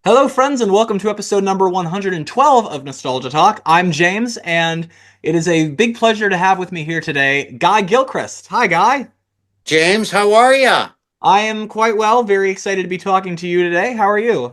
Hello, friends, and welcome to episode number 112 of Nostalgia Talk. I'm James, and it is a big pleasure to have with me here today Guy Gilchrist. Hi, Guy. James, how are ya? I am quite well, very excited to be talking to you today. How are you?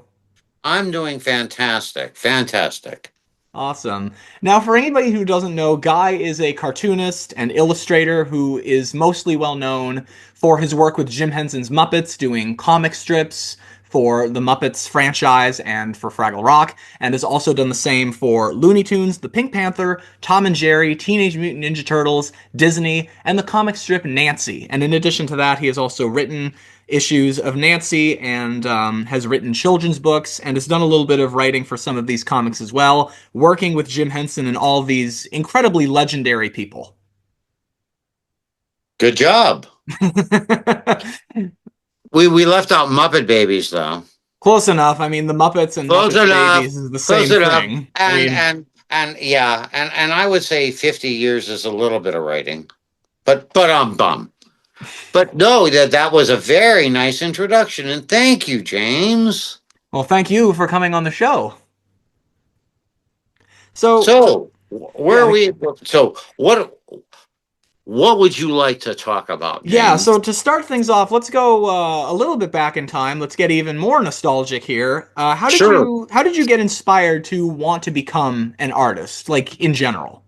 I'm doing fantastic. Fantastic. Awesome. Now, for anybody who doesn't know, Guy is a cartoonist and illustrator who is mostly well known for his work with Jim Henson's Muppets, doing comic strips for the Muppets franchise and for Fraggle Rock, and has also done the same for Looney Tunes, The Pink Panther, Tom and Jerry, Teenage Mutant Ninja Turtles, Disney, and the comic strip Nancy. And in addition to that, he has also written issues of Nancy and has written children's books and has done a little bit of writing for some of these comics as well, working with Jim Henson and all these incredibly legendary people. Good job. We left out Muppet Babies though. Close enough. I mean, the Muppets and Close Muppets enough. Babies is the Close same enough. thing. I And mean, and yeah, and I would say 50 years is a little bit of writing. But I'm bum. But no, that was a very nice introduction, and thank you, James. well, thank you for coming on the show. So, So where are yeah, we? So what would you like to talk about, yeah. James? So to start things off, let's go a little bit back in time. Let's get even more nostalgic here. How did Sure. you get inspired to want to become an artist, like in general?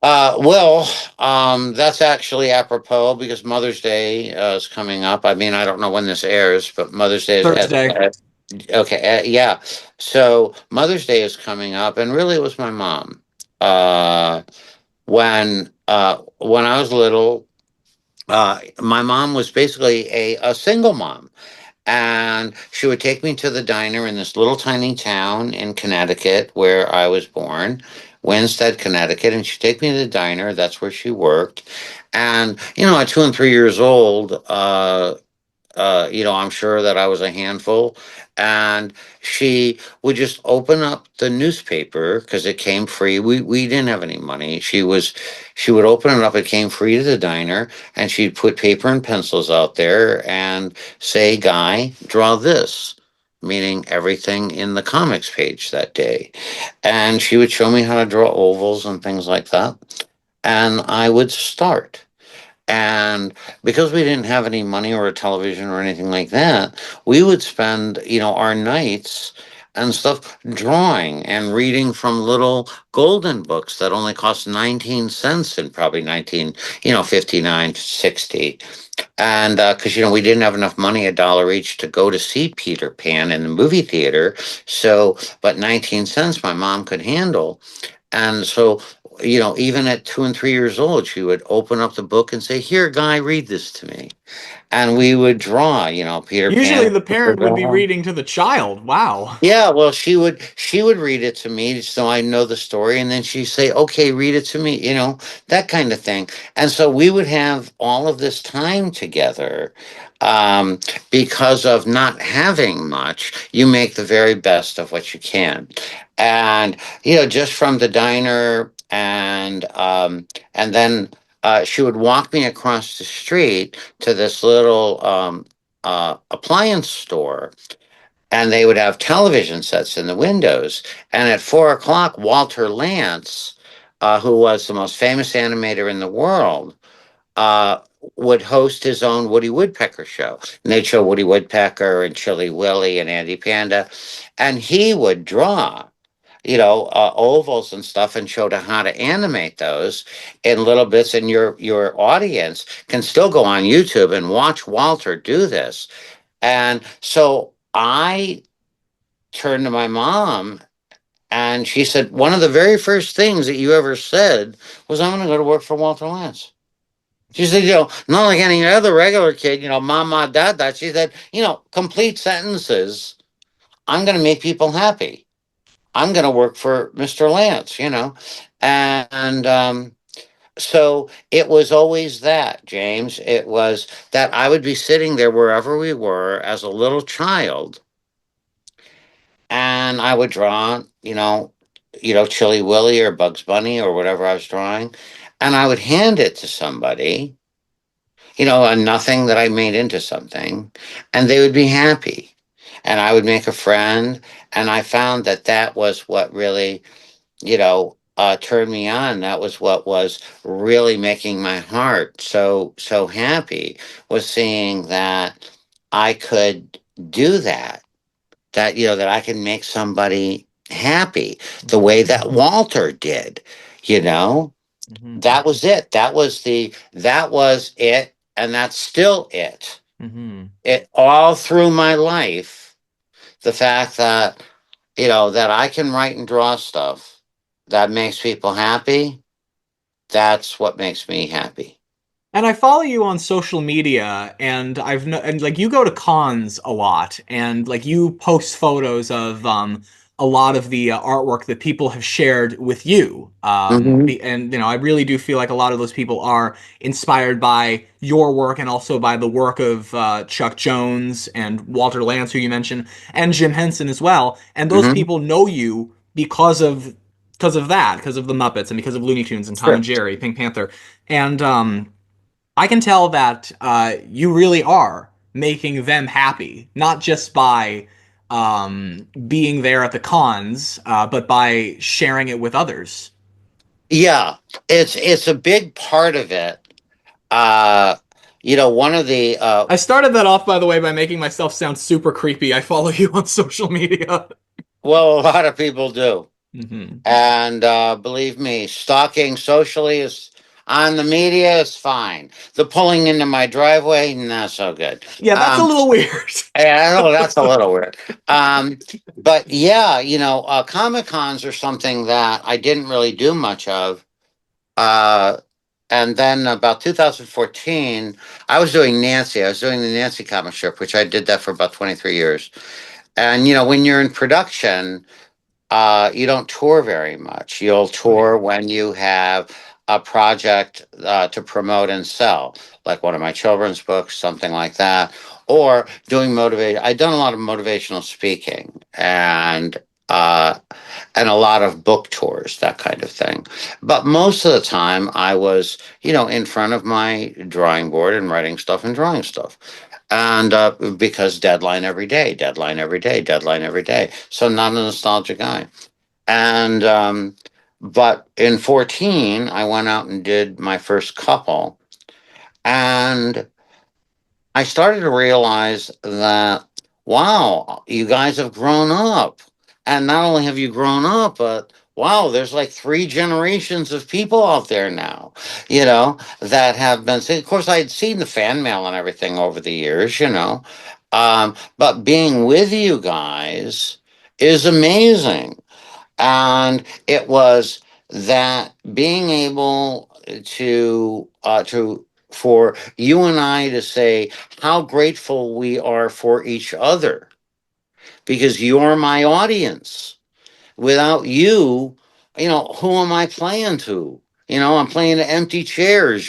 That's actually apropos because Mother's Day is coming up. I mean, I don't know when this airs, but Mother's Day is Thursday. okay. Yeah. So Mother's Day is coming up, and really, it was my mom. Uh, when I was little, my mom was basically a single mom, and she would take me to the diner in this little tiny town in Connecticut where I was born, Winstead, Connecticut, and she'd take me to the diner. That's where she worked. And, at 2 and 3 years old, I'm sure that I was a handful. And she would just open up the newspaper because it came free. We didn't have any money. She would open it up. It came free to the diner, and she'd put paper and pencils out there and say, "Guy, draw this." Meaning everything in the comics page that day. And she would show me how to draw ovals and things like that. And I would start. And because we didn't have any money or a television or anything like that, we would spend, our nights and stuff drawing and reading from little golden books that only cost 19 cents in probably 19, 59, 60. And because, we didn't have enough money, a dollar each, to go to see Peter Pan in the movie theater. So, but 19 cents my mom could handle. And so, even at 2 and 3 years old, she would open up the book and say, "Here, Guy, read this to me." And we would draw, Peter Usually, Pan. the parent would be reading to the child. Wow. Yeah, well, she would read it to me so I know the story, and then she'd say, "Okay, read it to me," that kind of thing. And so we would have all of this time together. Um, because of not having much, you make the very best of what you can. And just from the diner, and then she would walk me across the street to this little appliance store, and they would have television sets in the windows. And at 4 o'clock, Walter Lantz, who was the most famous animator in the world, uh, would host his own Woody Woodpecker show. And they'd show Woody Woodpecker and Chilly Willy and Andy Panda. And he would draw, ovals and stuff, and showed how to animate those in little bits. And your audience can still go on YouTube and watch Walter do this. And so I turned to my mom, and she said, "One of the very first things that you ever said was, 'I'm going to go to work for Walter Lantz.'" She said, "Not like any other regular kid, mama, dad." She said, complete sentences. "I'm going to make people happy. I'm going to work for Mr. Lantz." And so it was always that, James. It was that I would be sitting there wherever we were as a little child, and I would draw, Chilly Willy or Bugs Bunny or whatever I was drawing, and I would hand it to somebody, a nothing that I made into something, and they would be happy. and I would make a friend, and I found that that was what really, turned me on. That was what was really making my heart so happy, was seeing that I could do that. That that I can make somebody happy the Hmm. way that Walter did. You know, Hmm. that was it. That was it, and that's still it. Hmm. It all through my life, the fact that that I can write and draw stuff that makes people happy, that's what makes me happy. And I follow you on social media, and and like you go to cons a lot, and like you post photos of a lot of the artwork that people have shared with you. Hmm. And I really do feel like a lot of those people are inspired by your work and also by the work of Chuck Jones and Walter Lantz, who you mentioned, and Jim Henson as well. And those Hmm. people know you because of that, because of the Muppets and because of Looney Tunes and Tom Sure. and Jerry, Pink Panther, and I can tell that you really are making them happy, not just by being there at the cons, but by sharing it with others. Yeah, it's a big part of it. Uh, one of the I started that off, by the way, by making myself sound super creepy. I follow you on social media. well, a lot of people do. Hmm. And believe me, stalking socially is on the media is fine. The pulling into my driveway, not so good. Yeah, that's a little weird. I know that's a little weird. Um, but yeah, Comic Cons are something that I didn't really do much of. Uh, and then about 2014, I was doing Nancy. I was doing the Nancy comic strip, which I did that for about 23 years. And when you're in production, you don't tour very much. You'll Right. tour when you have a project to promote and sell, like one of my children's books, something like that, or doing motivate. I've done a lot of motivational speaking uh, and a lot of book tours, that kind of thing. But most of the time, I was, in front of my drawing board and writing stuff and drawing stuff. And because deadline every day, deadline every day. So not a nostalgia guy. And but in 14, I went out and did my first couple, and I started to realize that, wow, you guys have grown up. And not only have you grown up, but wow, there's like three generations of people out there now, that have been. Of course, I had seen the fan mail and everything over the years, but being with you guys is amazing. And it was that being able to for you and I to say how grateful we are for each other, because you're my audience. Without you, who am I playing to? I'm playing to empty chairs.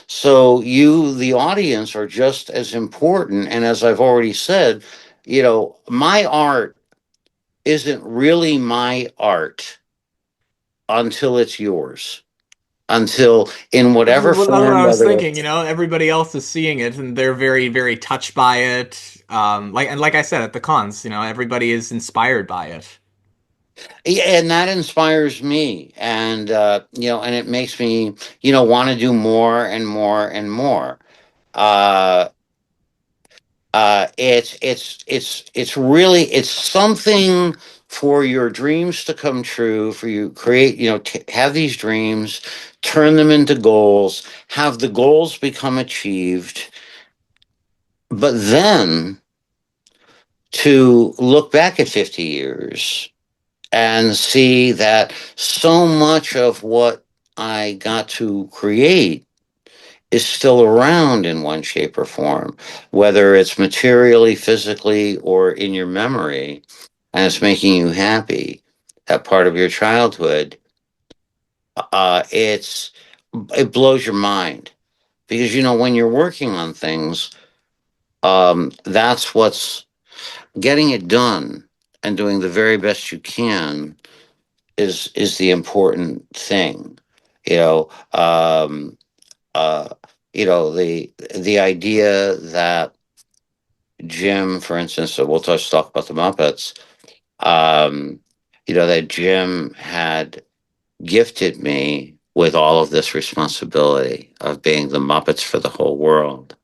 So you, the audience, are just as important. And as I've already said, my art isn't really my art until it's yours. Until in That's whatever what form, I was whether thinking. it's Everybody else is seeing it, and they're very, very touched by it. Like I said at the cons, everybody is inspired by it. yeah, and that inspires me, and and it makes me want to do more and more and more. Uh, it's really it's something for your dreams to come true, for you create have these dreams, turn them into goals, have the goals become achieved, but then to look back at 50 years and see that so much of what I got to create is still around in one shape or form, whether it's materially, physically, or in your memory, and it's making you happy, that part of your childhood. It blows your mind, because when you're working on things, that's what's getting it done, and doing the very best you can is the important thing. You know, um, uh, the idea that Jim, for instance, so we'll just talk about the Muppets. Um, that Jim had gifted me with all of this responsibility of being the Muppets for the whole world,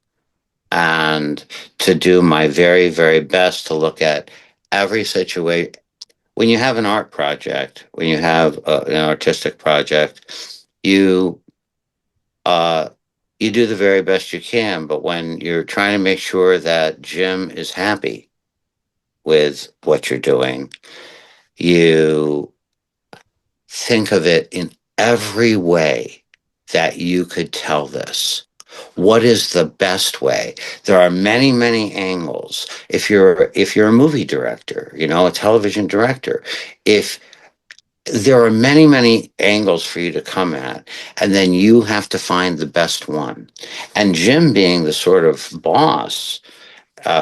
and to do my very, very best to look at every situation. When you have an art project, when you have an artistic project, you uh, you do the very best you can. But when you're trying to make sure that Jim is happy with what you're doing, you think of it in every way that you could tell this. What is the best way? There are many, many angles. If you're a movie director, a television director, if there are many, many angles for you to come at, and then you have to find the best one. And Jim, being the sort of boss,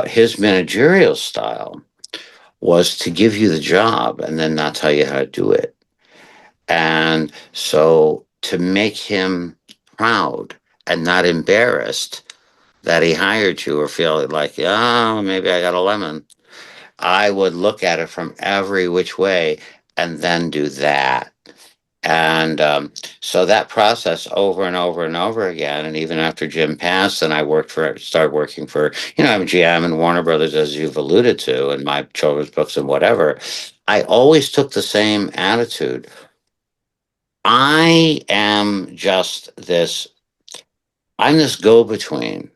his managerial style was to give you the job and then not tell you how to do it. And so to make him proud and not embarrassed that he hired you or feel like, oh, maybe I got a lemon, I would look at it from every which way and then do that. And so that process over and over and over again. And even after Jim passed, and I started working for, MGM and Warner Brothers, as you've alluded to, and my children's books and whatever, I always took the same attitude. I am just this, I'm this go between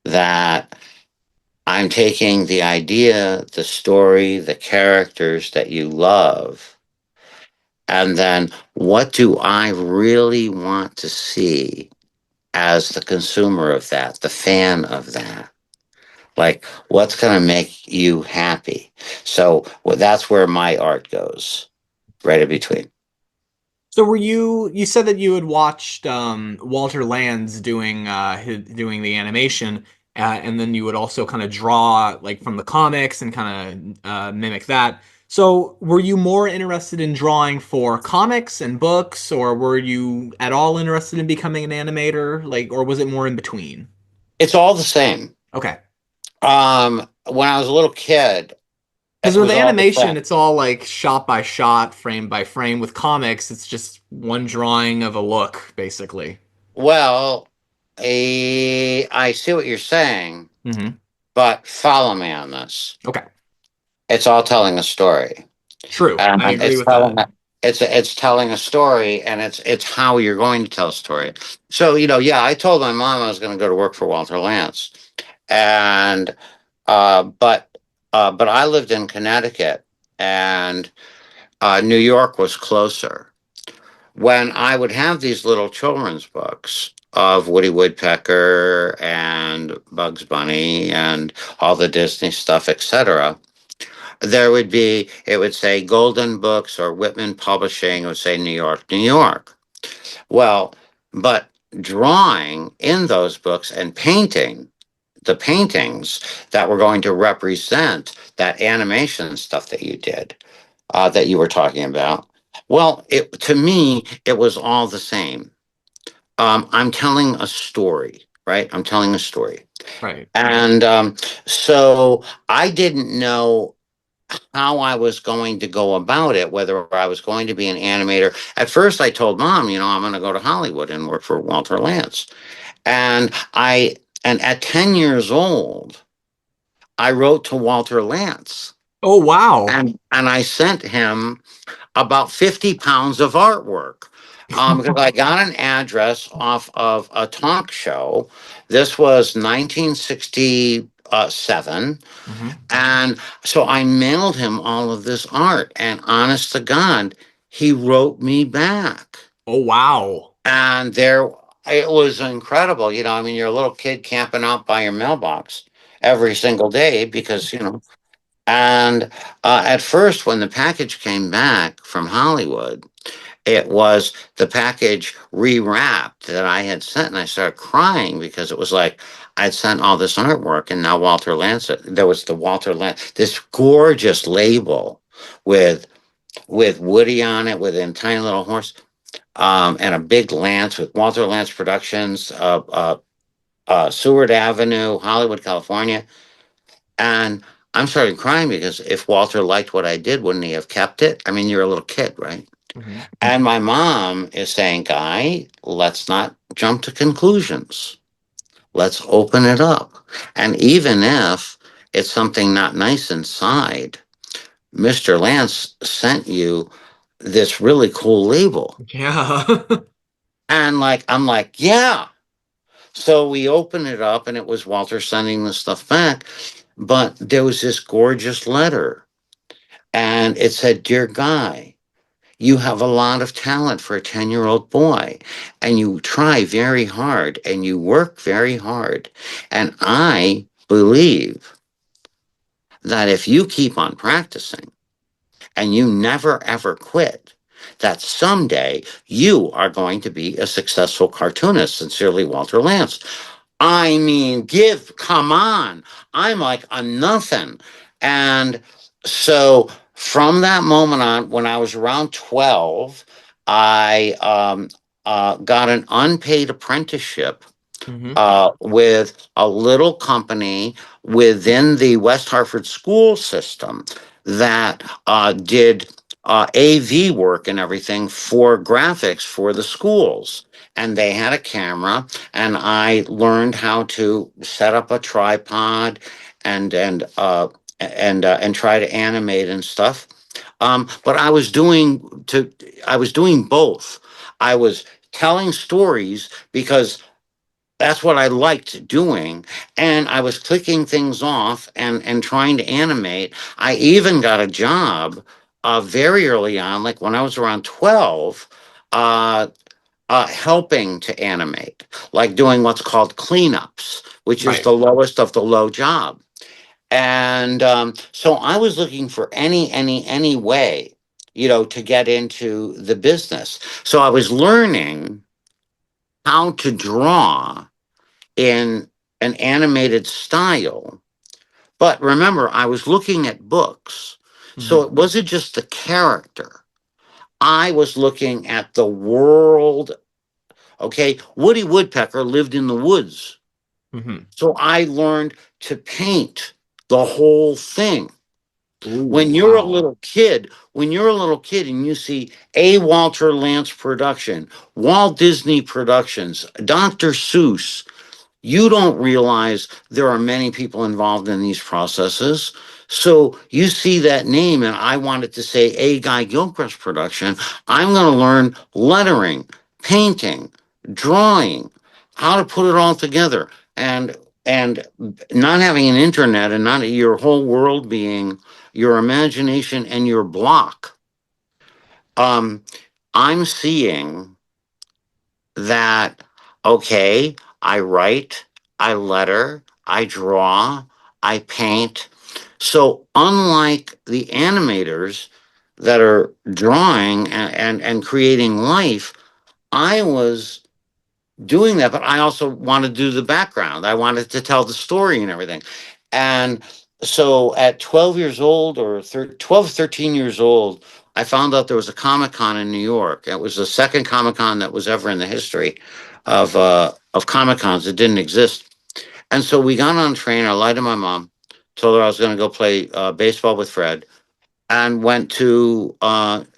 that I'm taking the idea, the story, the characters that you love, and then what do I really want to see as the consumer of that, the fan of that? Like, what's going to make you happy? So that's where my art goes, right in between. So you said that you had watched Walter Land's doing the animation, and then you would also kind of draw like from the comics and kind of mimic that. So were you more interested in drawing for comics and books, or were you at all interested in becoming an animator? Like, or was it more in between? It's all the same. Okay. When I was a little kid, Because it with was all the animation, same. it's all like shot by shot, frame by frame. With comics, it's just one drawing of a look, basically. Well, I see what you're saying, Hmm. but follow me on this. Okay. It's all telling a story, True. I and agree with that. it's telling a story, and it's how you're going to tell a story. So yeah, I told my mom I was going to go to work for Walter Lantz, and but but I lived in Connecticut, and New York was closer. When I would have these little children's books of Woody Woodpecker and Bugs Bunny and all the Disney stuff, etc., it would say Golden Books or Whitman Publishing, it would say New York, New York. Well, but drawing in those books and painting the paintings that were going to represent that animation stuff that you did, that you were talking about. Well, to me, it was all the same. I'm telling a story, right? I'm telling a story. Right. And so I didn't know how I was going to go about it, whether I was going to be an animator. At first, I told mom, I'm going to go to Hollywood and work for Walter Lantz. And and at 10 years old, I wrote to Walter Lantz, Oh, wow. and I sent him about 50 pounds of artwork, because I got an address off of a talk show. This was 1967. Hmm. And so I mailed him all of this art. And honest to God, he wrote me back. Oh, wow. And it was incredible. I mean, you're a little kid camping out by your mailbox every single day because, and at first, when the package came back from Hollywood, it was the package rewrapped that I had sent, and I started crying because it was like I'd sent all this artwork, and now Walter Lantz. There was the Walter Lantz, this gorgeous label with Woody on it, with a tiny little horse, and a big lance with Walter Lantz Productions, Seward Avenue, Hollywood, California. And I'm starting crying because if Walter liked what I did, wouldn't he have kept it? I mean, you're a little kid, right? Mhm. And my mom is saying, Guy, let's not jump to conclusions. Let's open it up. And even if it's something not nice inside, Mr. Lance sent you this really cool label. Yeah. And like, I'm like, yeah. So we opened it up and it was Walter sending the stuff back. But there was this gorgeous letter and it said, Dear Guy, you have a lot of talent for a 10-year-old boy and you try very hard and you work very hard. And I believe that if you keep on practicing and you never ever quit, that someday you are going to be a successful cartoonist. Sincerely, Walter Lance. I mean, come on. I'm like a nothing. And so from that moment on, when I was around 12, I got an unpaid apprenticeship Hmm. with a little company within the West Hartford school system that did AV work and everything for graphics for the schools. And they had a camera, and I learned how to set up a tripod and try to animate and stuff. But I was doing both. I was telling stories because that's what I liked doing. And I was clicking things off and trying to animate. I even got a job very early on, like when I was around 12, uh, helping to animate, like doing what's called cleanups, which is Right. the lowest of the low job. And so I was looking for any way, to get into the business. So I was learning how to draw in an animated style. But remember, I was looking at books. So Hmm. it wasn't just the character. I was looking at the world. Okay. Woody Woodpecker lived in the woods. Hmm. So I learned to paint the whole thing. Ooh, When you're a wow. little kid, and you see a Walter Lance production, Walt Disney Productions, Dr. Seuss, you don't realize there are many people involved in these processes. So you see that name, and I wanted to say a Guy Gilchrist production. I'm going to learn lettering, painting, drawing, how to put it all together, and not having an internet and not your whole world being your imagination and your block. Um, I'm seeing that, okay, I write, I letter, I draw, I paint. So unlike the animators that are drawing and creating life, I was doing that, but I also wanted to do the background. I wanted to tell the story and everything. And so at 12 years old or 12, 13 years old, I found out there was a Comic Con in New York. It was the second Comic Con that was ever in the history of Comic Cons. It didn't exist. And so we got on a train. I lied to my mom, told her I was going to go play baseball with Fred, and went to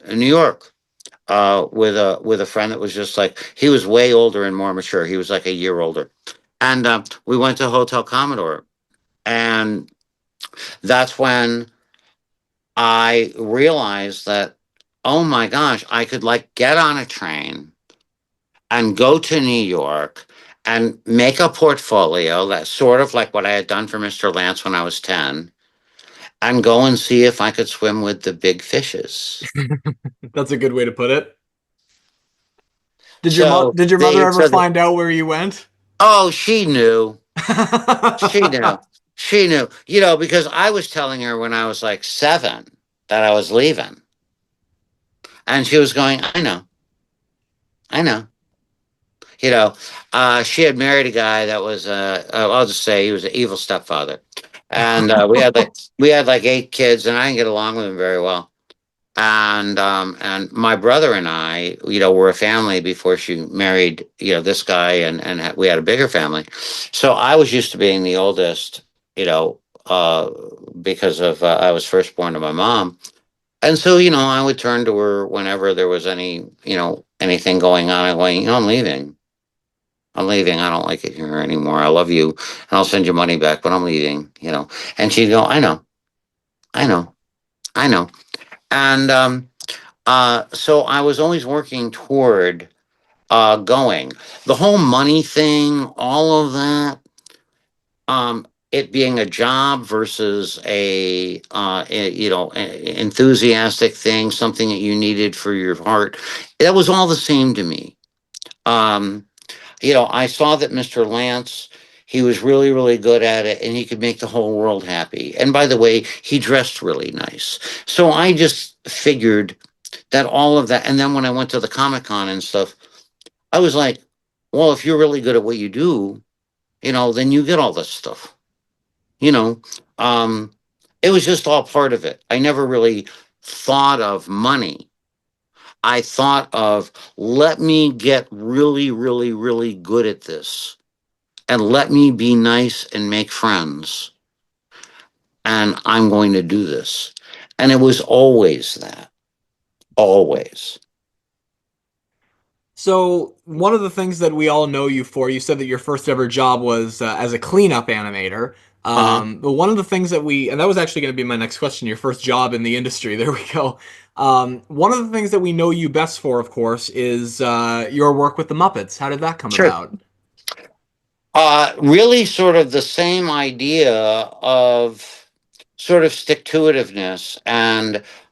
New York with a friend that was just like he was way older and more mature. He was like a year older, and we went to Hotel Commodore, and that's when I realized that, oh my gosh, I could like get on a train and go to New York and make a portfolio that's sort of like what I had done for Mr. Lance when I was 10 and go and see if I could swim with the big fishes. That's a good way to put it. So Did your mother they ever so the find out where you went? oh, she knew. She knew. She knew. Because I was telling her when I was like 7 that I was leaving. And she was going, I know. I know. She had married a guy that was, I'll just say he was an evil stepfather. And we had like 8 kids, and I didn't get along with him very well. And my brother and I, were a family before she married, this guy, and we had a bigger family. So I was used to being the oldest, you know, uh, because of I was first born to my mom, and so I would turn to her whenever there was anything going on. I'm going, I'm leaving. I'm leaving. I don't like it here anymore. I love you, and I'll send you money back, but I'm leaving. And she'd go, I know, I know, I know, and so I was always working toward going. The whole money thing, all of that, it being a job versus enthusiastic thing, something that you needed for your heart, that was all the same to me. Um, I saw that Mr. Lance, he was really, really good at it, and he could make the whole world happy. And by the way, he dressed really nice. So I just figured that all of that, and then when I went to the Comic Con and stuff, I was like, well, if you're really good at what you do, then you get all this stuff. You know, um, it was just all part of it. I never really thought of money. I thought of, let me get really, really, really good at this, and let me be nice and make friends. And I'm going to do this. And it was always that, always. So one of the things that we all know you for, you said that your first ever job was as a cleanup animator. Uh huh. But one of the things that and that was actually going to be my next question, your first job in the industry. There we go. One of the things that we know you best for, of course, is your work with the Muppets. How did that come Sure. about? Really, sort of the same idea of sort of stick to itiveness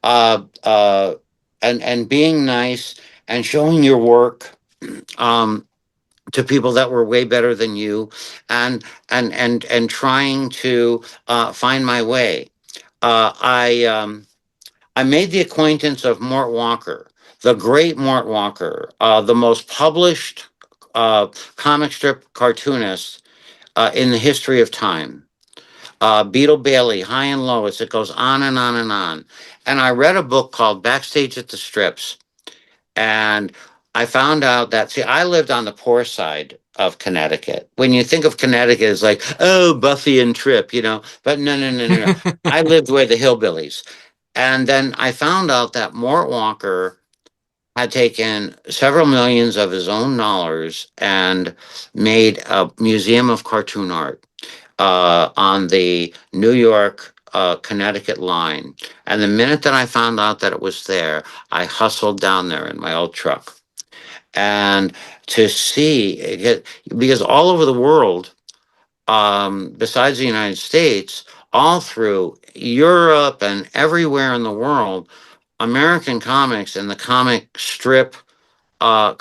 uh, uh, and being nice and showing your work um, to people that were way better than you, and trying to find my way. I made the acquaintance of Mort Walker, the great Mort Walker, the most published uh, comic strip cartoonist in the history of time. Beetle Bailey, High and Lowest. It goes on and on and on. And I read a book called Backstage at the Strips, and I found out that, see, I lived on the poor side of Connecticut. When you think of Connecticut, it's like, oh, Buffy and Trip, But no, no, no, no, no. I lived where the hillbillies. And then I found out that Mort Walker had taken several millions of his own dollars and made a museum of cartoon art on the New York Connecticut line. And the minute that I found out that it was there, I hustled down there in my old truck. And to see it, because all over the world, besides the United States, all through Europe and everywhere in the world, American comics and the comic strip, uh,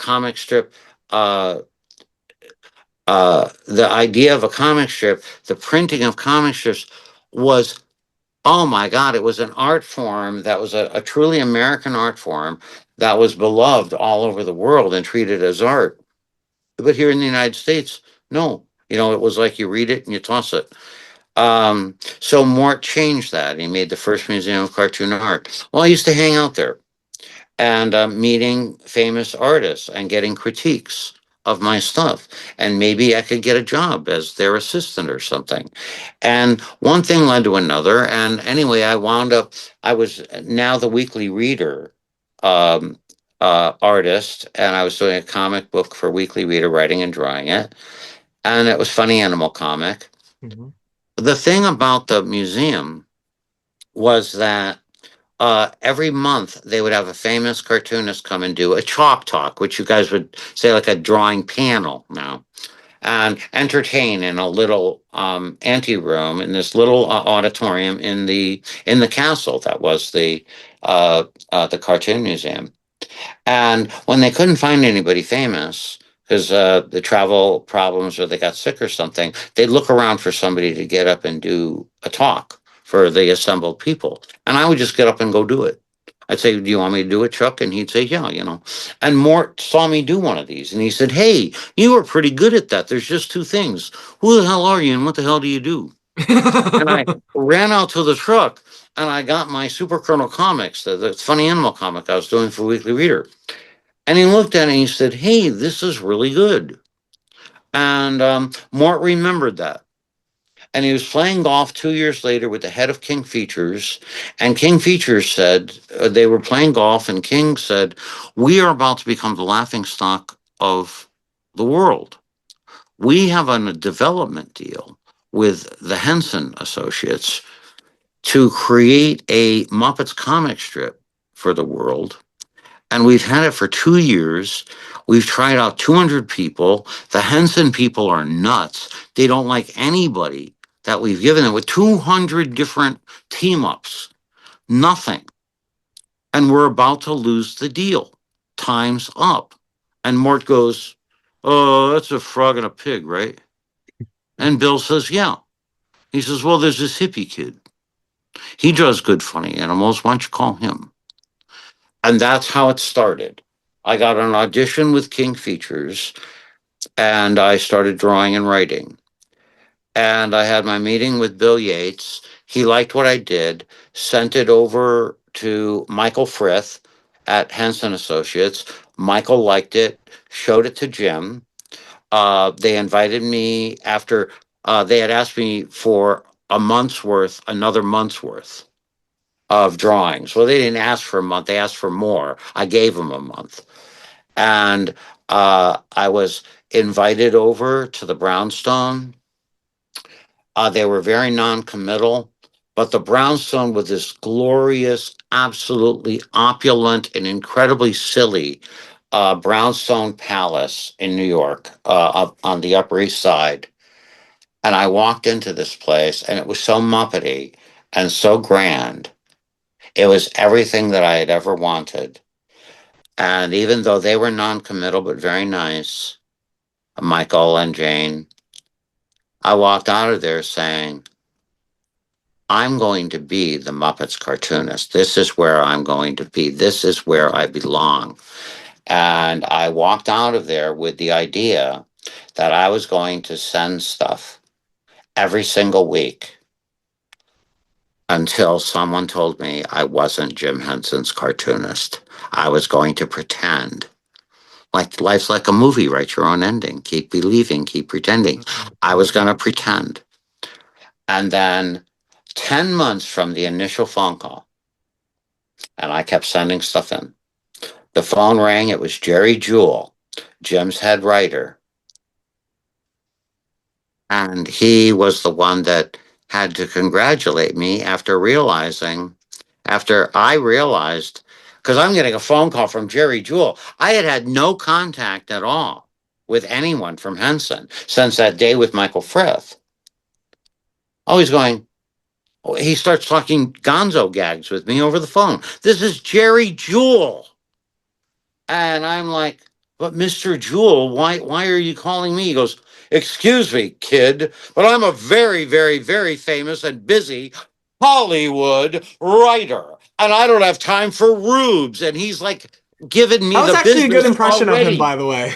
the idea of a comic strip, the printing of comic strips was, oh my God, it was an art form that was a truly American art form that was beloved all over the world and treated as art. But here in the United States, no. It was like you read it and you toss it. So Mort changed that. He made the first museum of cartoon art. Well, I used to hang out there and meeting famous artists and getting critiques of my stuff. And maybe I could get a job as their assistant or something. And one thing led to another. And anyway, I was now the weekly reader um, artist, and I was doing a comic book for Weekly Reader, writing and drawing it. And it was Funny Animal Comic. Mhm. The thing about the museum was that every month they would have a famous cartoonist come and do a chalk talk, which you guys would say like a drawing panel now, and entertain in a little ante room in this little auditorium in the castle that was the cartoon museum. And when they couldn't find anybody famous, because the travel problems or they got sick or something, they'd look around for somebody to get up and do a talk for the assembled people. And I would just get up and go do it. I'd say, do you want me to do it, Chuck? And he'd say, yeah. And Mort saw me do one of these and he said, hey, you were pretty good at that. There's just two things. Who the hell are you and what the hell do you do? And I ran out to the truck and I got my Super Colonel comics, the funny animal comic I was doing for Weekly Reader. And he looked at it and he said, hey, this is really good. And Mort remembered that. And he was playing golf 2 years later with the head of King Features. And King Features said, they were playing golf, and King said, "We are about to become the laughing stock of the world. We have a development deal with the Henson Associates to create a Muppets comic strip for the world. And we've had it for 2 years. We've tried out 200 people. The Henson people are nuts. They don't like anybody that we've given them with 200 different team ups. Nothing. And we're about to lose the deal. Time's up." And Mort goes, "Oh, that's a frog and a pig, right?" And Bill says, "Yeah." He says, "Well, there's this hippie kid. He draws good funny animals. Why don't you call him?" And that's how it started. I got an audition with King Features, and I started drawing and writing. And I had my meeting with Bill Yates. He liked what I did, sent it over to Michael Frith at Henson Associates. Michael liked it, showed it to Jim. They invited me after they had asked me for a month's worth, another month's worth of drawings. Well, they didn't ask for a month, they asked for more. I gave them a month. And I was invited over to the Brownstone. They were very non-committal, but the Brownstone was this glorious, absolutely opulent, and incredibly silly brownstone palace in New York, up on the Upper East Side. And I walked into this place, and it was so Muppety and so grand. It was everything that I had ever wanted. And even though they were non-committal but very nice, Michael and Jane, I walked out of there saying, "I'm going to be the Muppets cartoonist. This is where I'm going to be. This is where I belong." And I walked out of there with the idea that I was going to send stuff every single week until someone told me I wasn't Jim Henson's cartoonist. I was going to pretend. Like life's like a movie, write your own ending. Keep believing, keep pretending. I was going to pretend. And then 10 months from the initial phone call, and I kept sending stuff in. The phone rang. It was Jerry Jewell, Jim's head writer. And he was the one that had to congratulate me after I realized, because I'm getting a phone call from Jerry Jewell. I had had no contact at all with anyone from Henson since that day with Michael Frith. Always going, he starts talking gonzo gags with me over the phone. "This is Jerry Jewell." And I'm like, "But Mr. Jewell, why are you calling me?" He goes, "Excuse me, kid, but I'm a very, very, very famous and busy Hollywood writer, and I don't have time for rubes." And he's like giving me That was the actually a good business impression of him, already. by the way.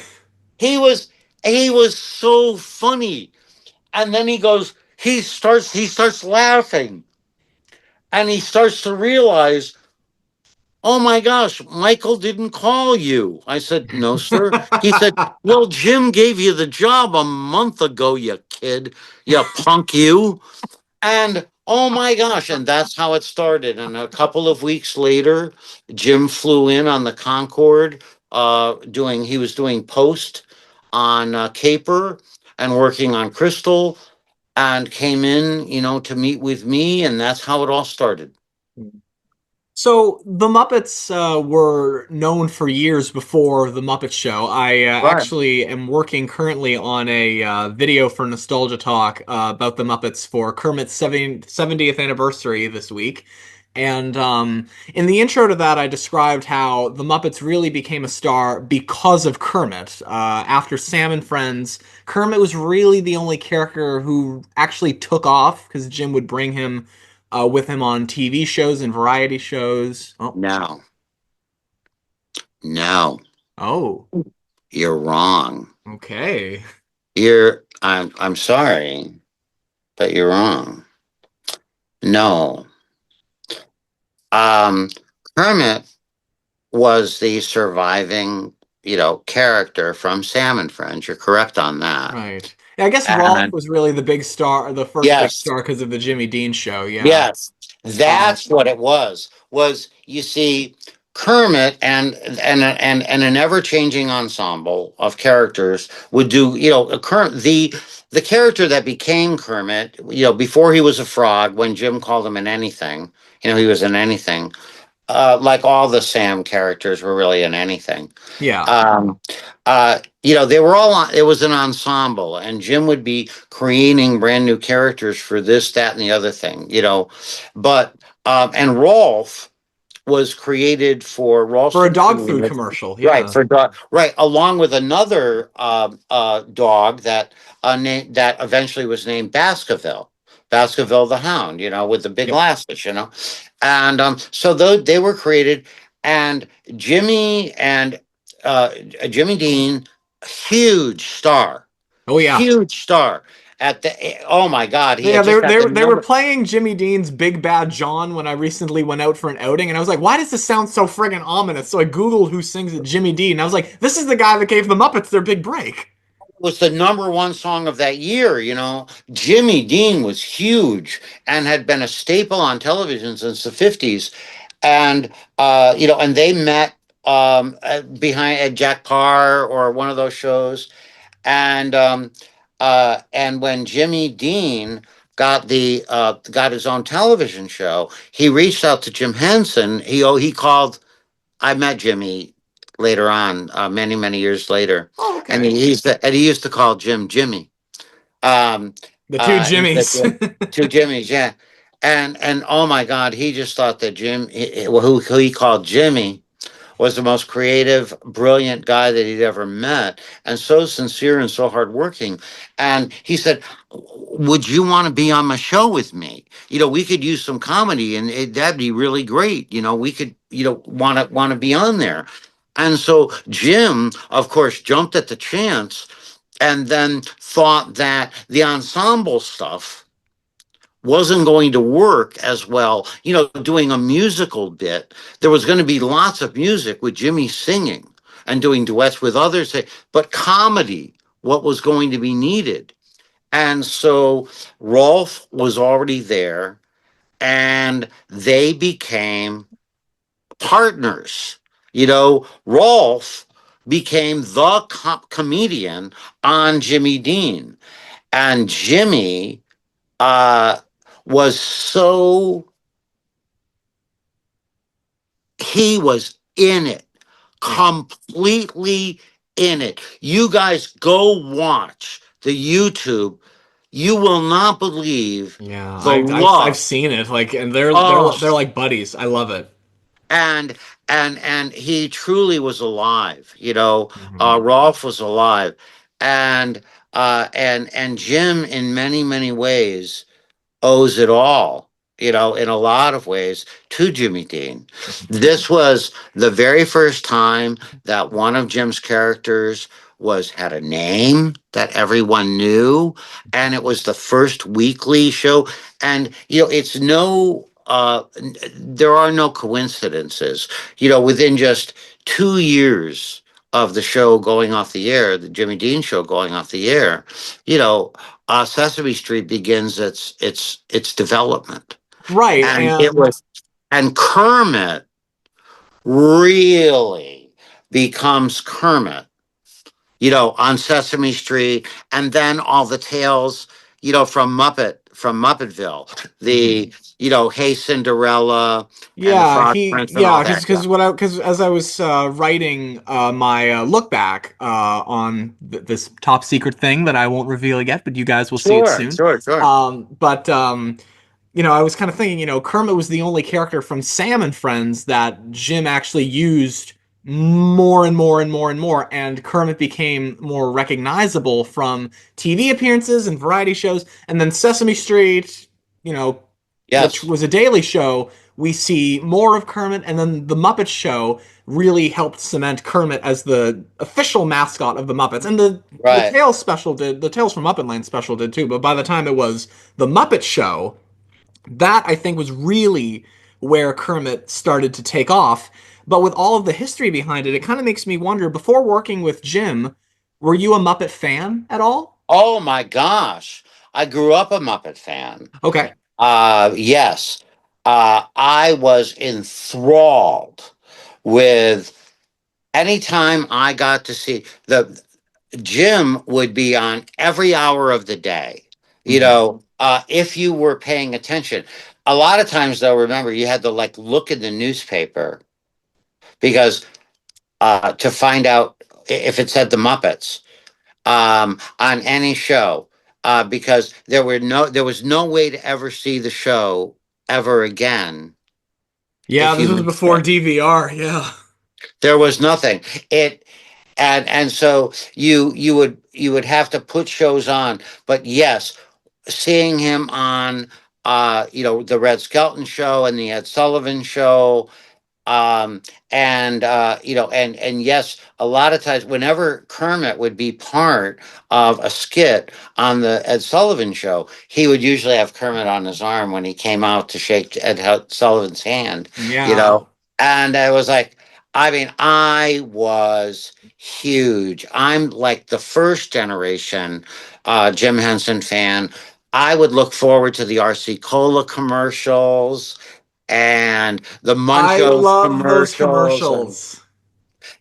He was he was so funny. And then he starts laughing, and he starts to realize, "Oh my gosh, Michael didn't call you." I said, "No, sir." He said, "Well, Jim gave you the job a month ago, you kid, you punk, you." And oh my gosh, and that's how it started. And a couple of weeks later, Jim flew in on the Concorde, he was doing post on Caper and working on Crystal, and came in, to meet with me, and that's how it all started. So the Muppets were known for years before the Muppet Show. I Right. actually am working currently on a video for Nostalgia Talk about the Muppets for Kermit's 70th anniversary this week. And in the intro to that, I described how the Muppets really became a star because of Kermit. After Sam and Friends, Kermit was really the only character who actually took off because Jim would bring him with him on TV shows and variety shows. Oh, No, no, oh, you're wrong. okay. I'm sorry, but you're wrong. No. Um, Kermit was the surviving, character from Sam and Friends. You're correct on that. Right. Yeah, I guess Rolf And was really the big star, the first big yes, star because of the Jimmy Dean show. Yeah. yes, Um, that's what it was. Was you see Kermit and an ever changing ensemble of characters would do a current the character that became Kermit before he was a frog when Jim called him an anything he was an anything like all the Sam characters were really in anything. yeah. Um, they were all on, it was an ensemble, and Jim would be creating brand new characters for this, that, and the other thing. But, and Rolf was created for For a Ralston dog food Foods, commercial. right? Yeah. For dog, right, along with another dog that eventually was named Baskerville, Baskerville the Hound, with the big Yep. glasses. And so they were created, and Jimmy and uh, Jimmy Dean, huge star, Oh yeah. huge star at the. Oh my God, he Yeah, had just got the they were number. playing Jimmy Dean's Big Bad John when I recently went out for an outing, and I was like, why does this sound so friggin' ominous? So I Googled who sings it, Jimmy Dean, and I was like, this is the guy that gave the Muppets their big break. Was the number one song of that year. Jimmy Dean was huge and had been a staple on television since the 50s. And they met behind at Jack Parr or one of those shows. And when Jimmy Dean got his own television show, he reached out to Jim Henson. He called. I met Jimmy later on, many many years later, Oh, and okay. he used to call Jim Jimmy. Um, The two he said Jimmys. two Jimmys, yeah, and oh my God, he just thought that who he called Jimmy, was the most creative, brilliant guy that he'd ever met, and so sincere and so hardworking. And he said, "Would you want to be on my show with me? We could use some comedy, and that'd be really great. We could, want to be on there." And so Jim, of course, jumped at the chance, and then thought that the ensemble stuff wasn't going to work as well. Doing a musical bit, there was going to be lots of music with Jimmy singing and doing duets with others, but comedy, what was going to be needed. And so Rolf was already there, and they became partners. Rolf became the comedian on Jimmy Dean, and Jimmy uh, was so he was in it, Yeah. completely in it. You guys go watch the YouTube. You will not believe Yeah, the I've love. seen it. Like, and Oh, they're like buddies. I love it. and and he truly was alive. Mhm. Rolf was alive, and and Jim in many many ways owes it all, in a lot of ways, to Jimmy Dean. This was the very first time that one of Jim's characters had a name that everyone knew, and it was the first weekly show. And it's no there are no coincidences. Within just 2 years of the show going off the air, the Jimmy Dean show going off the air, you know Sesame Street begins its development, Right, and it and was and Kermit really becomes Kermit, on Sesame Street, and then all the tales, from Muppetville, mhm. the Hey Cinderella and the Yeah, Frog Prince and all that. Yeah, because as I was writing my look back on this top secret thing that I won't reveal yet, but you guys will see it sure, soon. sure, sure. But I was kind of thinking, Kermit was the only character from Sam and Friends that Jim actually used more and more and more and more, and Kermit became more recognizable from TV appearances and variety shows, and then Sesame Street, you know, which Yes, was a daily show, we see more of Kermit, and then the Muppet Show really helped cement Kermit as the official mascot of the Muppets. And right. the Tales from Muppetland special did too, but by the time it was the Muppet Show, that I think was really where Kermit started to take off. But with all of the history behind it, it kind of makes me wonder, before working with Jim, were you a Muppet fan at all? Oh my gosh. I grew up a Muppet fan. Okay. Yes. I was enthralled with anytime I got to see the Jim would be on every hour of the day. Hmm. If you were paying attention. A lot of times though, remember you had to like look in the newspaper because to find out if it said the Muppets on any show because there was no way to ever see the show ever again Yeah, if this you was missed before it. DVR. Yeah. There was nothing. It and so you would have to put shows on. But yes, seeing him on the Red Skelton show and the Ed Sullivan show, um and yes, a lot of times whenever Kermit would be part of a skit on the Ed Sullivan show, he would usually have Kermit on his arm when he came out to shake Sullivan's hand, you Yeah. know and I was like, I mean, I was huge. I'm like the first generation Jim Henson fan. I would look forward to the RC Cola commercials and the I Munchos love those commercials, and commercials.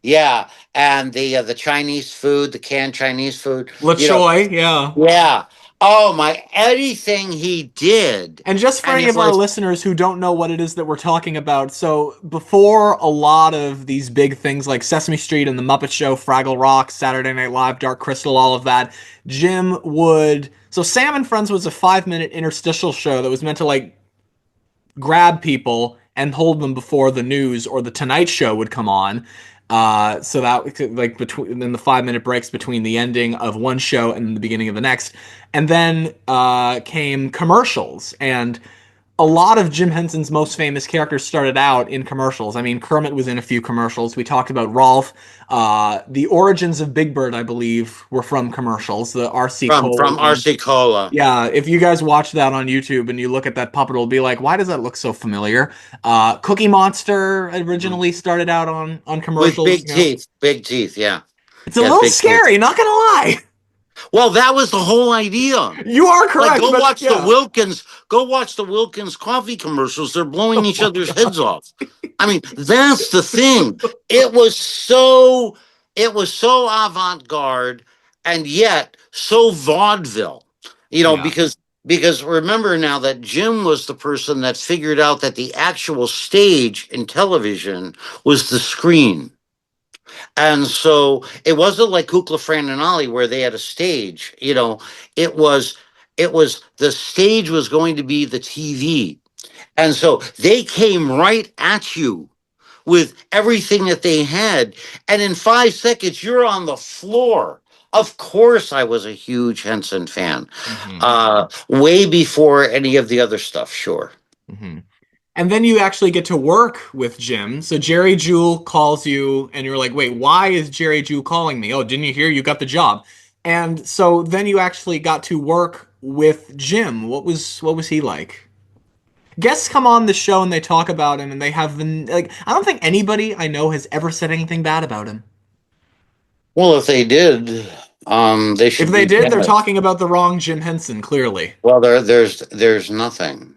yeah, and the Chinese food, the canned Chinese food, La you know, Choi, yeah. yeah. Oh my, anything he did, And just for and any it of our was listeners who don't know what it is that we're talking about, so before a lot of these big things like Sesame Street and The Muppet Show, Fraggle Rock, Saturday Night Live, Dark Crystal, all of that, Jim would. So Sam and Friends was a 5 minute interstitial show that was meant to like grab people and hold them before the news or the Tonight Show would come on. So that like between in the 5 minute breaks between the ending of one show and the beginning of the next, and then came commercials, and a lot of Jim Henson's most famous characters started out in commercials. I mean, Kermit was in a few commercials. We talked about Rolf. The origins of Big Bird, I believe, were from commercials. The RC Cola from one. RC Cola. Yeah, if you guys watch that on YouTube and you look at that puppet, it'll be like, why does that look so familiar? Cookie Monster Mhm. originally started out on With commercials. big teeth, big teeth. Yeah, It's a he has little big teeth. scary, not gonna lie. Well, that was the whole idea. You are Like, correct, but yeah. Go watch the Wilkins coffee commercials. They're blowing Oh each my other's god. heads off. I mean, that's the thing. It was so, it was so avant-garde and yet so vaudeville. Yeah. Because remember now that Jim was the person that figured out that the actual stage in television was the screen. And so it wasn't like Kukla, Fran, and Ollie where they had a stage. It was the stage was going to be the TV. And so they came right at you with everything that they had. And in 5 seconds, you're on the floor. Of course, I was a huge Henson fan. Hmm. Way before any of the other stuff, sure. Hmm. And then you actually get to work with Jim. So Jerry Jewell calls you, and you're like, wait, why is Jerry Jewell calling me? Oh, didn't you hear? You got the job. And so then you actually got to work with Jim. What was he like? Guests come on the show and they talk about him, and they have been like, I don't think anybody I know has ever said anything bad about him. Well, if they did, they If should they be did, they're punished. talking about the wrong Jim Henson, clearly. Well, there's nothing.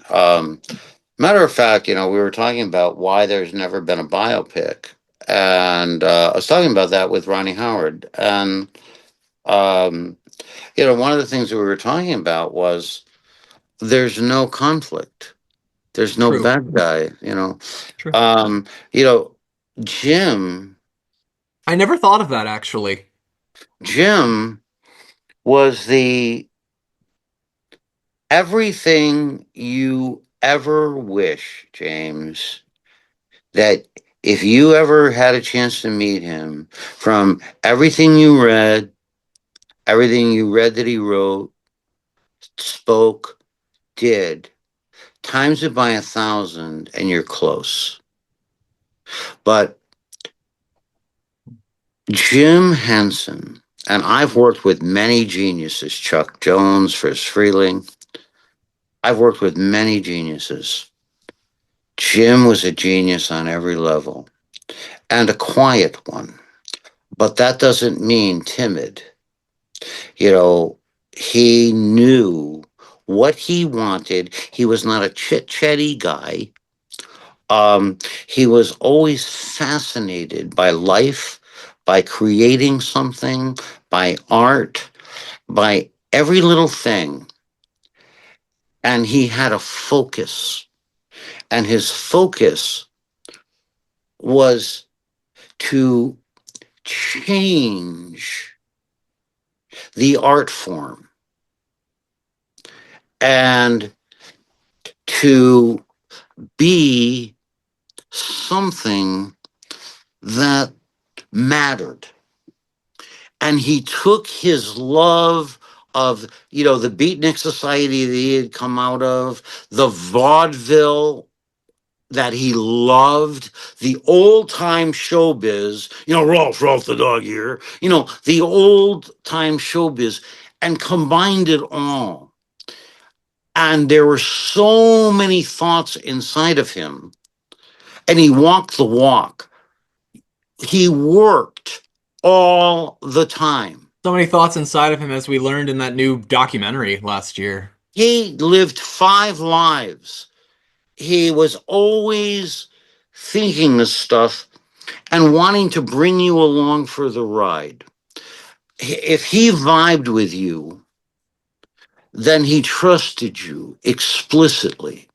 Matter of fact, we were talking about why there's never been a biopic, and I was talking about that with Ronnie Howard, and um, one of the things that we were talking about was there's no conflict, there's no True. bad guy, True. um, you know, Jim, I never thought of that actually. Jim was the everything you ever wish, James, that if you ever had a chance to meet him, from everything you read that he wrote, spoke, did, times it by 1,000 and you're close. But Jim Henson, and I've worked with many geniuses, Chuck Jones, Friz Freeling. I've worked with many geniuses. Jim was a genius on every level and a quiet one, but that doesn't mean timid. You know, He knew what he wanted. He was not a chit chatty guy. Um, he was always fascinated by life, by creating something, by art, by every little thing. And he had a focus. And his focus was to change the art form and to be something that mattered. And he took his love of, the beatnik society that he had come out of, the vaudeville that he loved, the old time showbiz, Rolf the dog here, the old time showbiz, and combined it all. And there were so many thoughts inside of him, and he walked the walk. He worked all the time. So many thoughts inside of him, as we learned in that new documentary last year. He lived 5 lives. He was always thinking this stuff and wanting to bring you along for the ride. If he vibed with you, then he trusted you explicitly.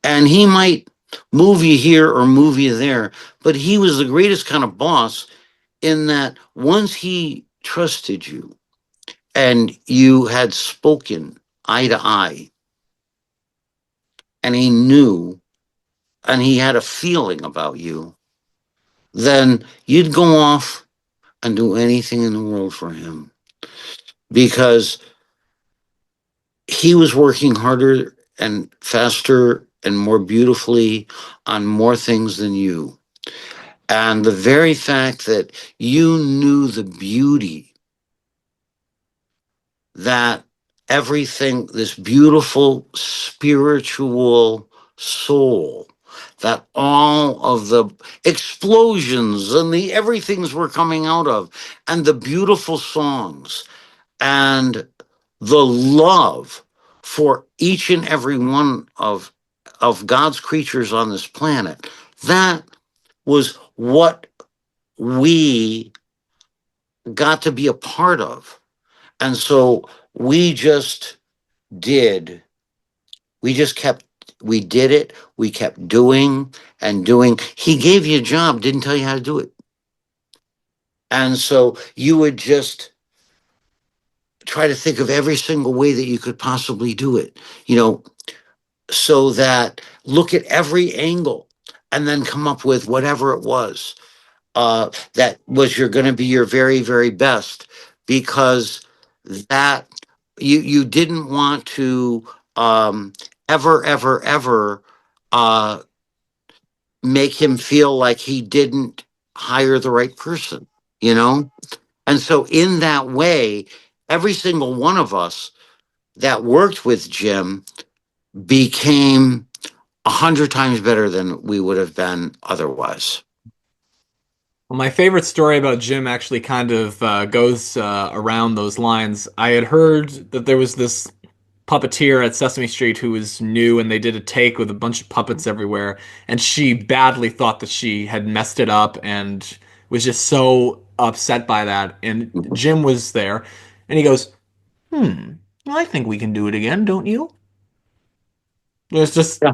And he might move you here or move you there, but he was the greatest kind of boss in that once he trusted you and you had spoken eye to eye, and he knew and he had a feeling about you, then you'd go off and do anything in the world for him because he was working harder and faster and more beautifully on more things than you. And the very fact that you knew the beauty that everything, this beautiful spiritual soul, that all of the explosions and the everythings were coming out of, and the beautiful songs and the love for each and every one of God's creatures on this planet. That was what we got to be a part of. And so we just did, we just kept, we did it, we kept doing and doing. He gave you a job, didn't tell you how to do it. And so you would just try to think of every single way that you could possibly do it, so that look at every angle and then come up with whatever it was that was you're going to be your very very best because that you didn't want to ever uh, make him feel like he didn't hire the right person, you know. And so in that way, every single one of us that worked with Jim became 100 times better than we would have been otherwise. Well, my favorite story about Jim actually kind of goes around those lines. I had heard that there was this puppeteer at Sesame Street who was new, and they did a take with a bunch of puppets everywhere, and she badly thought that she had messed it up and was just so upset by that. And Jim was there, and he goes, "Hmm, I think we can do it again, don't you?" It was just, Yeah.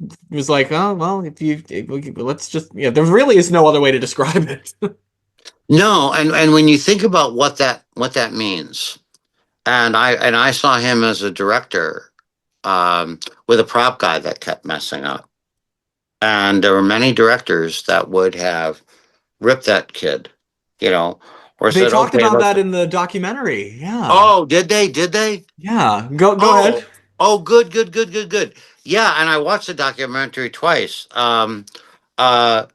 it was like, oh well, let's just, yeah. There really is no other way to describe it. No, and when you think about what that means, and I saw him as a director with a prop guy that kept messing up, and there were many directors that would have ripped that kid, you know, or They said, talked okay, about let's. that in the documentary. Yeah. Oh, did they? Did they? Yeah. Go ahead. Oh, oh, good, good, good, good, good. Yeah, and I watched the documentary twice. Uh,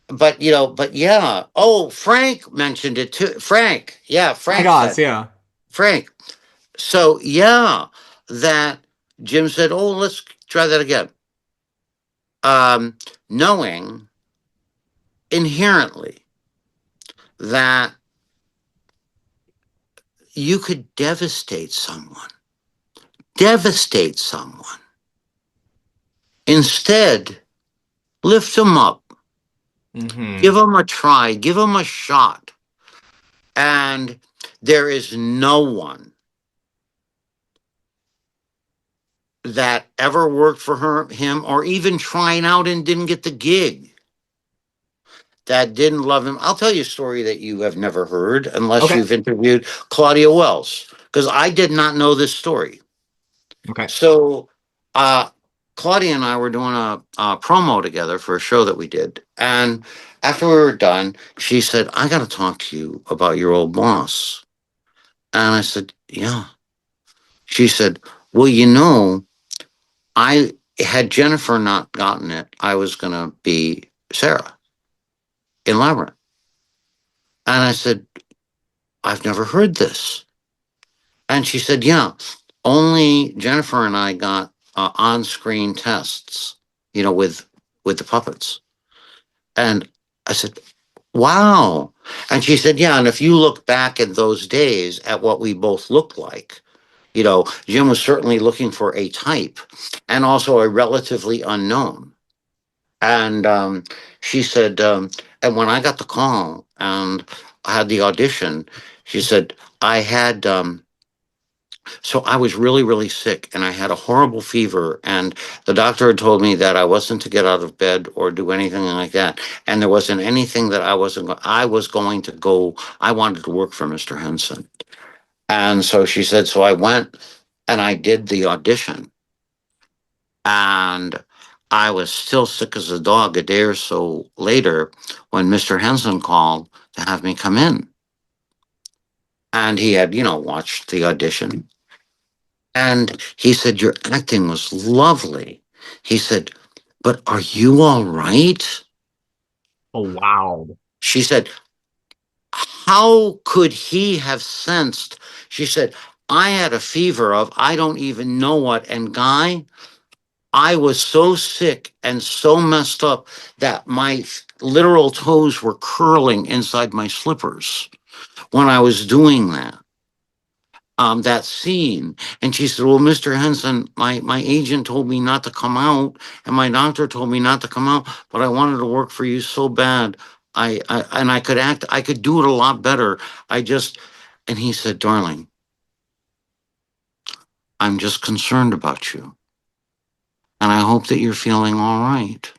but yeah. Oh, Frank mentioned it too. Frank, yeah, My Frank gosh, said yeah. Frank. So yeah, that Jim said, "Oh, let's try that again." Knowing inherently that you could devastate someone. Instead, lift them up, give Hmm. them a try, give them a shot. And there is no one that ever worked for him, or even trying out and didn't get the gig that didn't love him. I'll tell you a story that you have never heard unless Okay. you've interviewed Claudia Wells, because I did not know this story. Okay. So, uh, Claudia and I were doing a promo together for a show that we did. And after we were done, she said, I got to talk to you about your old boss. And I said, yeah. She said, well, I had Jennifer not gotten it, I was going to be Sarah in Labyrinth. And I said, I've never heard this. And she said, yeah, only Jennifer and I got on-screen tests, with the puppets. And I said, wow. And she said, yeah, and if you look back at those days at what we both looked like, Jim was certainly looking for a type and also a relatively unknown. And she said, and when I got the call and I had the audition, she said, so I was really, really sick and I had a horrible fever. And the doctor had told me that I wasn't to get out of bed or do anything like that. And there wasn't anything that I was going to go, I wanted to work for Mr. Henson. And so she said, so I went and I did the audition. And I was still sick as a dog a day or so later when Mr. Henson called to have me come in. And he had, watched the audition. And he said, your acting was lovely. He said, but are you all right? Oh, wow. She said, how could he have sensed? She said, I had a fever of I don't even know what. And Guy, I was so sick and so messed up that my literal toes were curling inside my slippers when I was doing that scene. And she said, well, Mr. Henson, my agent told me not to come out and my doctor told me not to come out, but I wanted to work for you so bad. And I could act, I could do it a lot better. And he said, darling, I'm just concerned about you. And I hope that you're feeling all right.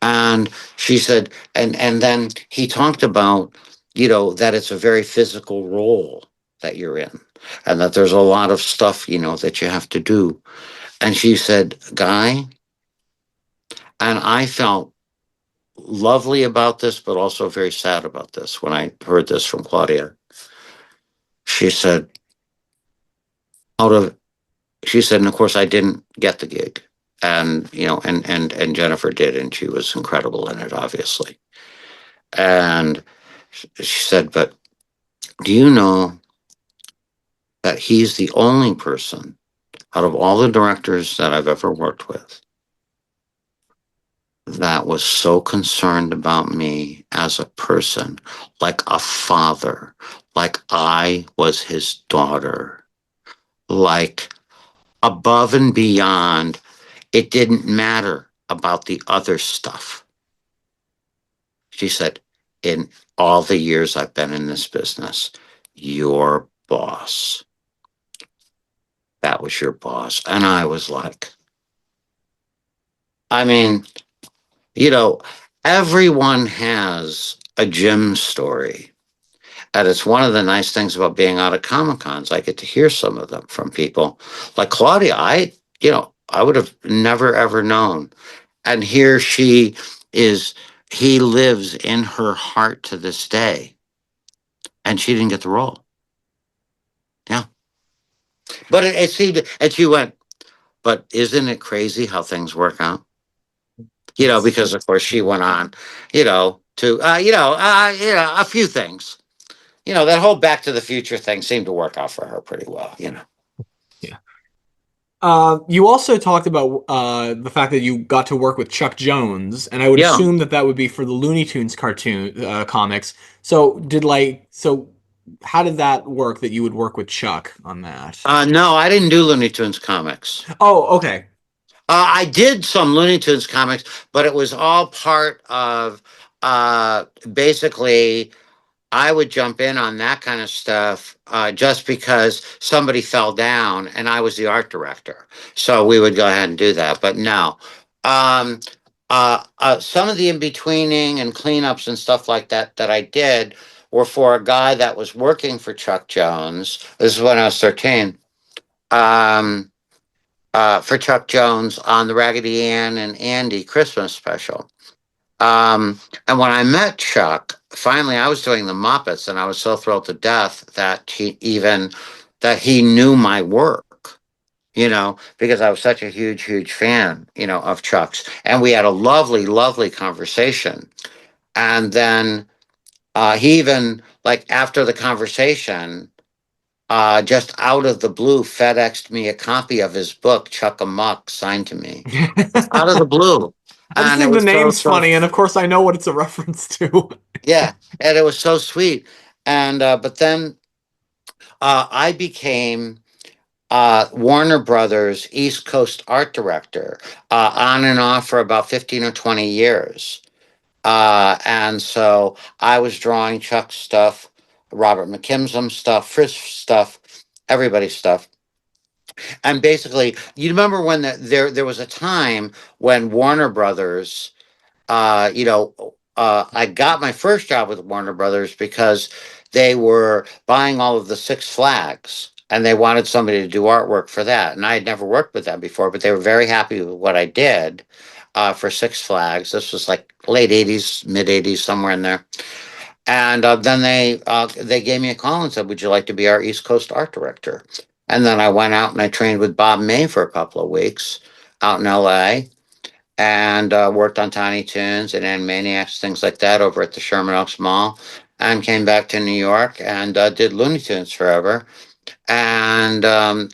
And she said, and then he talked about, that it's a very physical role that you're in, and that there's a lot of stuff, that you have to do. And she said, Guy, and I felt lovely about this, but also very sad about this when I heard this from Claudia. She said, out of, she said, and of course I didn't get the gig. And, and Jennifer did, and she was incredible in it, obviously. And she said, but do you know that he's the only person out of all the directors that I've ever worked with that was so concerned about me as a person, like a father, like I was his daughter, like above and beyond. It didn't matter about the other stuff. She said, in all the years I've been in this business, your boss, that was your boss. And I was like, I mean, you know, everyone has a Jim story. And it's one of the nice things about being out at Comic Cons. I get to hear some of them from people like Claudia. I would have never ever known. And here she is, he lives in her heart to this day. And she didn't get the role. Yeah. But it seemed, and she went, but isn't it crazy how things work out? It's Because of course she went on, to, a few things. That whole Back to the Future thing seemed to work out for her pretty well. yeah. You also talked about the fact that you got to work with Chuck Jones, and I would Yeah. assume that that would be for the Looney Tunes cartoon comics. So how did that work that you would work with Chuck on that? No, I didn't do Looney Tunes comics. Oh, okay. I did some Looney Tunes comics, but it was all part of basically I would jump in on that kind of stuff just because somebody fell down and I was the art director. So we would go ahead and do that. But no. Um, some of the in betweening and cleanups and stuff like that that I did were for a guy that was working for Chuck Jones. This is when I was 13. Um, for Chuck Jones on the Raggedy Ann and Andy Christmas special. And when I met Chuck, finally I was doing the Muppets, and I was so thrilled to death that he knew my work, because I was such a huge, huge fan, of Chuck's. And we had a lovely, lovely conversation. And then he even, like, after the conversation, just out of the blue, FedExed me a copy of his book, Chuck Amuck, signed to me. Just out of the blue. I just And it think the was so, name's so, funny, and of course I know what it's a reference to. yeah. And it was so sweet. And, but then I became Warner Brothers East Coast art director on and off for about 15 or 20 years. And so I was drawing Chuck's stuff, Robert McKimson's stuff, Frisk stuff, everybody's stuff. And basically, you remember when there was a time when Warner Brothers, I got my first job with Warner Brothers because they were buying all of the Six Flags and they wanted somebody to do artwork for that. And I had never worked with them before, but they were very happy with what I did for Six Flags. This was like late 80s, mid 80s, somewhere in there. And then they gave me a call and said, "Would you like to be our East Coast art director?" And then I went out and I trained with Bob May for a couple of weeks out in LA, and worked on Tiny Toons and Animaniacs, things like that over at the Sherman Oaks Mall, and came back to New York and did Looney Tunes forever. And and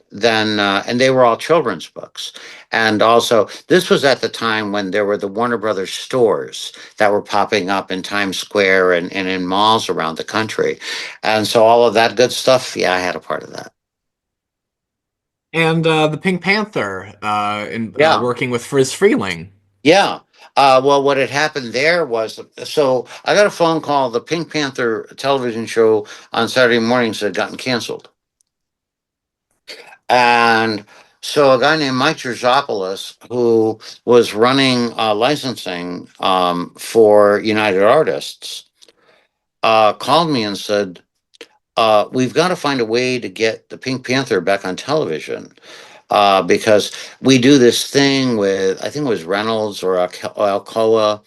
they were all children's books. And also, this was at the time when there were the Warner Brothers stores that were popping up in Times Square and in malls around the country. And so all of that good stuff, yeah, I had a part of that. And the Pink Panther, in Yeah. working with Friz Freeling. Yeah. Well, what had happened there was, so I got a phone call. The Pink Panther television show on Saturday mornings had gotten canceled. And so a guy named Mike Georgopoulos, who was running licensing for United Artists, called me and said, we've got to find a way to get the Pink Panther back on television. Because we do this thing with, I think it was Reynolds or Alcoa,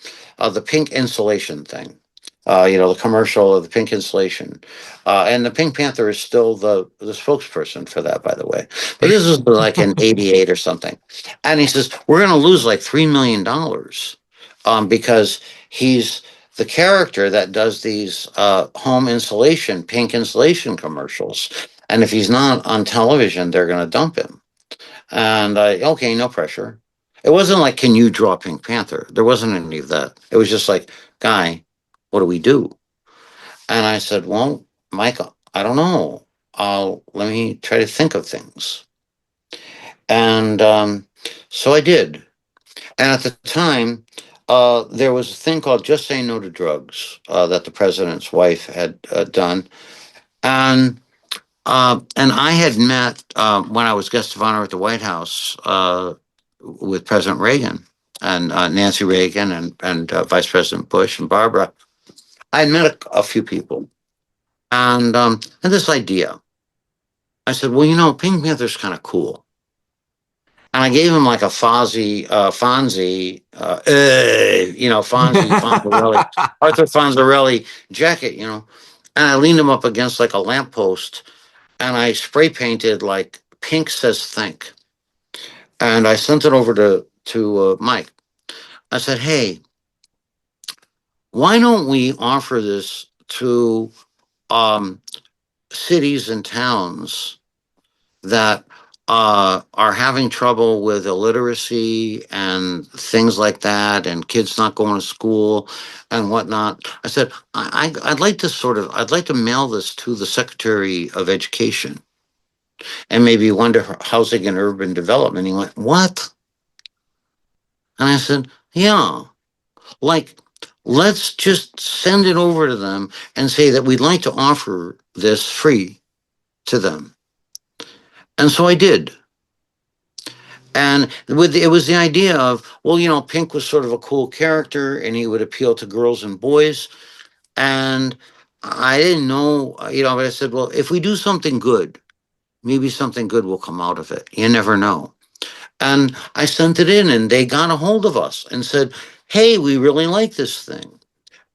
the pink insulation thing. The commercial of the pink insulation, and the Pink Panther is still the spokesperson for that, by the way. But this is like in '88 or something, and he says we're going to lose like $3 million, because he's the character that does these home insulation, pink insulation commercials, and if he's not on television, they're going to dump him. And okay, no pressure. It wasn't like, can you draw Pink Panther? There wasn't any of that. It was just like, Guy, what do we do? And I said, well, Michael, I don't know. Let me try to think of things. And so I did. And at the time, there was a thing called Just Say No to Drugs that the president's wife had done. And I had met when I was guest of honor at the White House with President Reagan and Nancy Reagan and Vice President Bush and Barbara. I had met a few people, and this idea. I said, well, Pink Panther's kind of cool. And I gave him like a Fonzarelli, Arthur Fonzarelli jacket, and I leaned him up against like a lamppost, and I spray painted like "Pink says think," and I sent it over to Mike. I said, "Hey, why don't we offer this to um, cities and towns that are having trouble with illiteracy and things like that, and kids not going to school and whatnot. I said, I'd like to I'd like to mail this to the Secretary of Education and maybe one to Housing and Urban Development. He went, what? And I said, yeah, like, let's just send it over to them and say that we'd like to offer this free to them. And so I did. And it was the idea of, well, Pink was sort of a cool character and he would appeal to girls and boys. And I didn't know, but I said, well, if we do something good, maybe something good will come out of it. You never know. And I sent it in and they got a hold of us and said, hey, we really like this thing.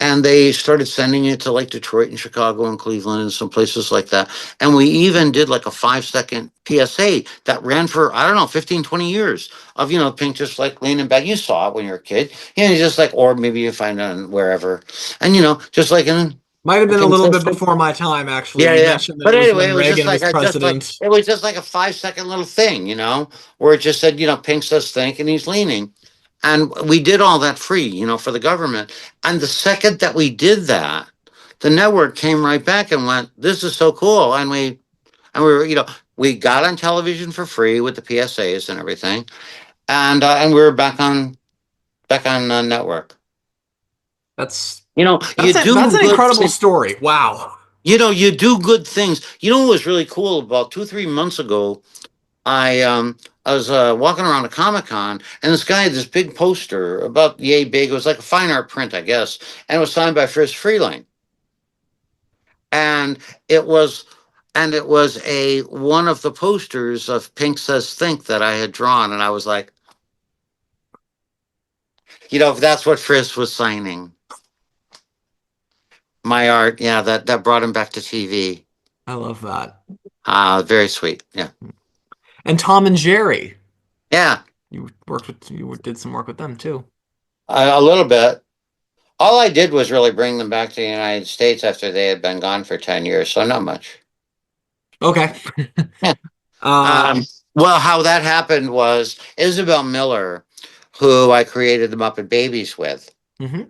And they started sending it to like Detroit and Chicago and Cleveland and some places like that. And we even did like a 5-second PSA that ran for, I don't know, 15, 20 years of, Pink just like leaning back. You saw it when you were a kid. Just like, or maybe you find it on wherever. And, just like in Might have been a Pink little says bit Pink. before my time, actually. Yeah, You yeah. mentioned that But it was anyway, when Reagan was president. it was just like a 5-second little thing, where it just said, Pink says think and he's leaning. And we did all that free, for the government. And the second that we did that, the network came right back and went, this is so cool. And we were, we got on television for free with the PSAs and everything. And we were back on network. That's You that's do an good incredible things. story. Wow. You do good things. What was really cool about 2, 3 months ago, I was walking around a Comic Con, and this guy had this big poster about yay big. It was like a fine art print, I guess, and it was signed by Friz Freleng. And it was it was a one of the posters of Pink Says Think that I had drawn, and I was like, that's what Friz was signing. My art, yeah, that brought him back to TV. I love that. Very sweet. Yeah. And Tom and Jerry. Yeah. You did some work with them too. A little bit. All I did was really bring them back to the United States after they had been gone for 10 years, so not much. Okay. Yeah. Uh, Um, well, how that happened was Isabel Miller, who I created the Muppet Babies with, mhm.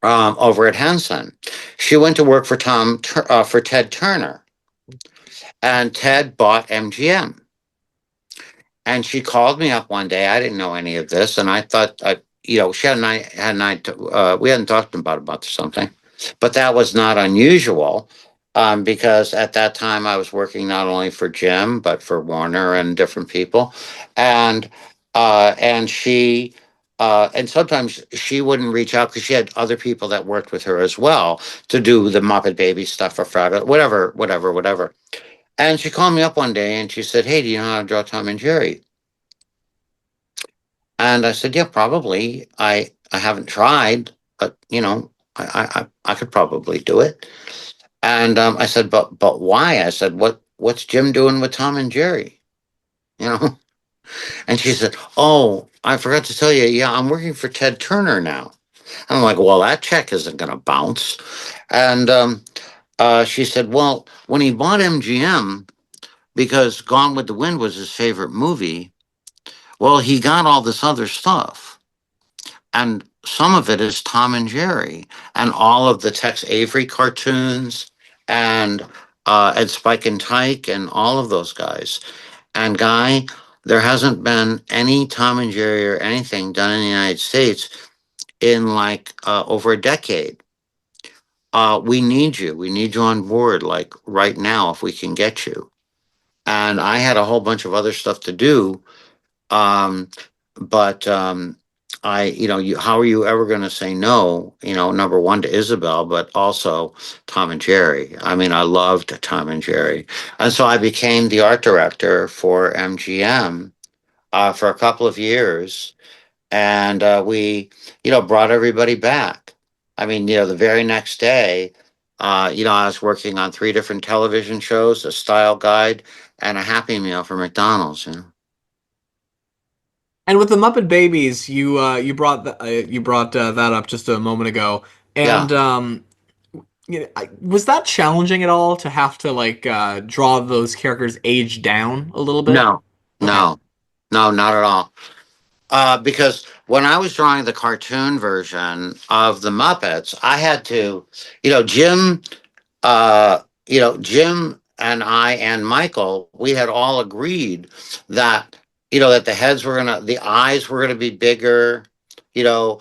over at Henson. She went to work for for Ted Turner, and Ted bought MGM. And she called me up one day. I didn't know any of this, and I thought, she we hadn't talked about something, but that was not unusual, because at that time I was working not only for Jim but for Warner and different people, and she. And sometimes she wouldn't reach out because she had other people that worked with her as well to do the Muppet Baby stuff for Friday, whatever, whatever, whatever. And she called me up one day and she said, hey, do you know how to draw Tom and Jerry? And I said, yeah, probably. I haven't tried, but I could probably do it. And I said, but why? I said, what's Jim doing with Tom and Jerry? You know? And she said, oh, I forgot to tell you, yeah, I'm working for Ted Turner now. I'm like, well, that check isn't going to bounce. And she said, well, when he bought MGM, because Gone with the Wind was his favorite movie, well, he got all this other stuff. And some of it is Tom and Jerry and all of the Tex Avery cartoons and Spike and Tyke and all of those guys. And Guy, there hasn't been any Tom and Jerry or anything done in the United States in like over a decade. We need you. We need you on board like right now if we can get you. And I had a whole bunch of other stuff to do. Um, but how are you ever going to say no? Number one to Isabel, but also Tom and Jerry. I mean, I loved Tom and Jerry, and so I became the art director for MGM for a couple of years, and we, brought everybody back. I mean, the very next day, I was working on 3 different television shows, a style guide, and a Happy Meal for McDonald's. And with the Muppet Babies, you brought that up just a moment ago, Yeah. and was that challenging at all to have to like draw those characters aged down a little bit? No. Okay. No, no, not at all. Because when I was drawing the cartoon version of the Muppets, I had to, you know, Jim and I and Michael, we had all agreed that, that the eyes were gonna be bigger, you know,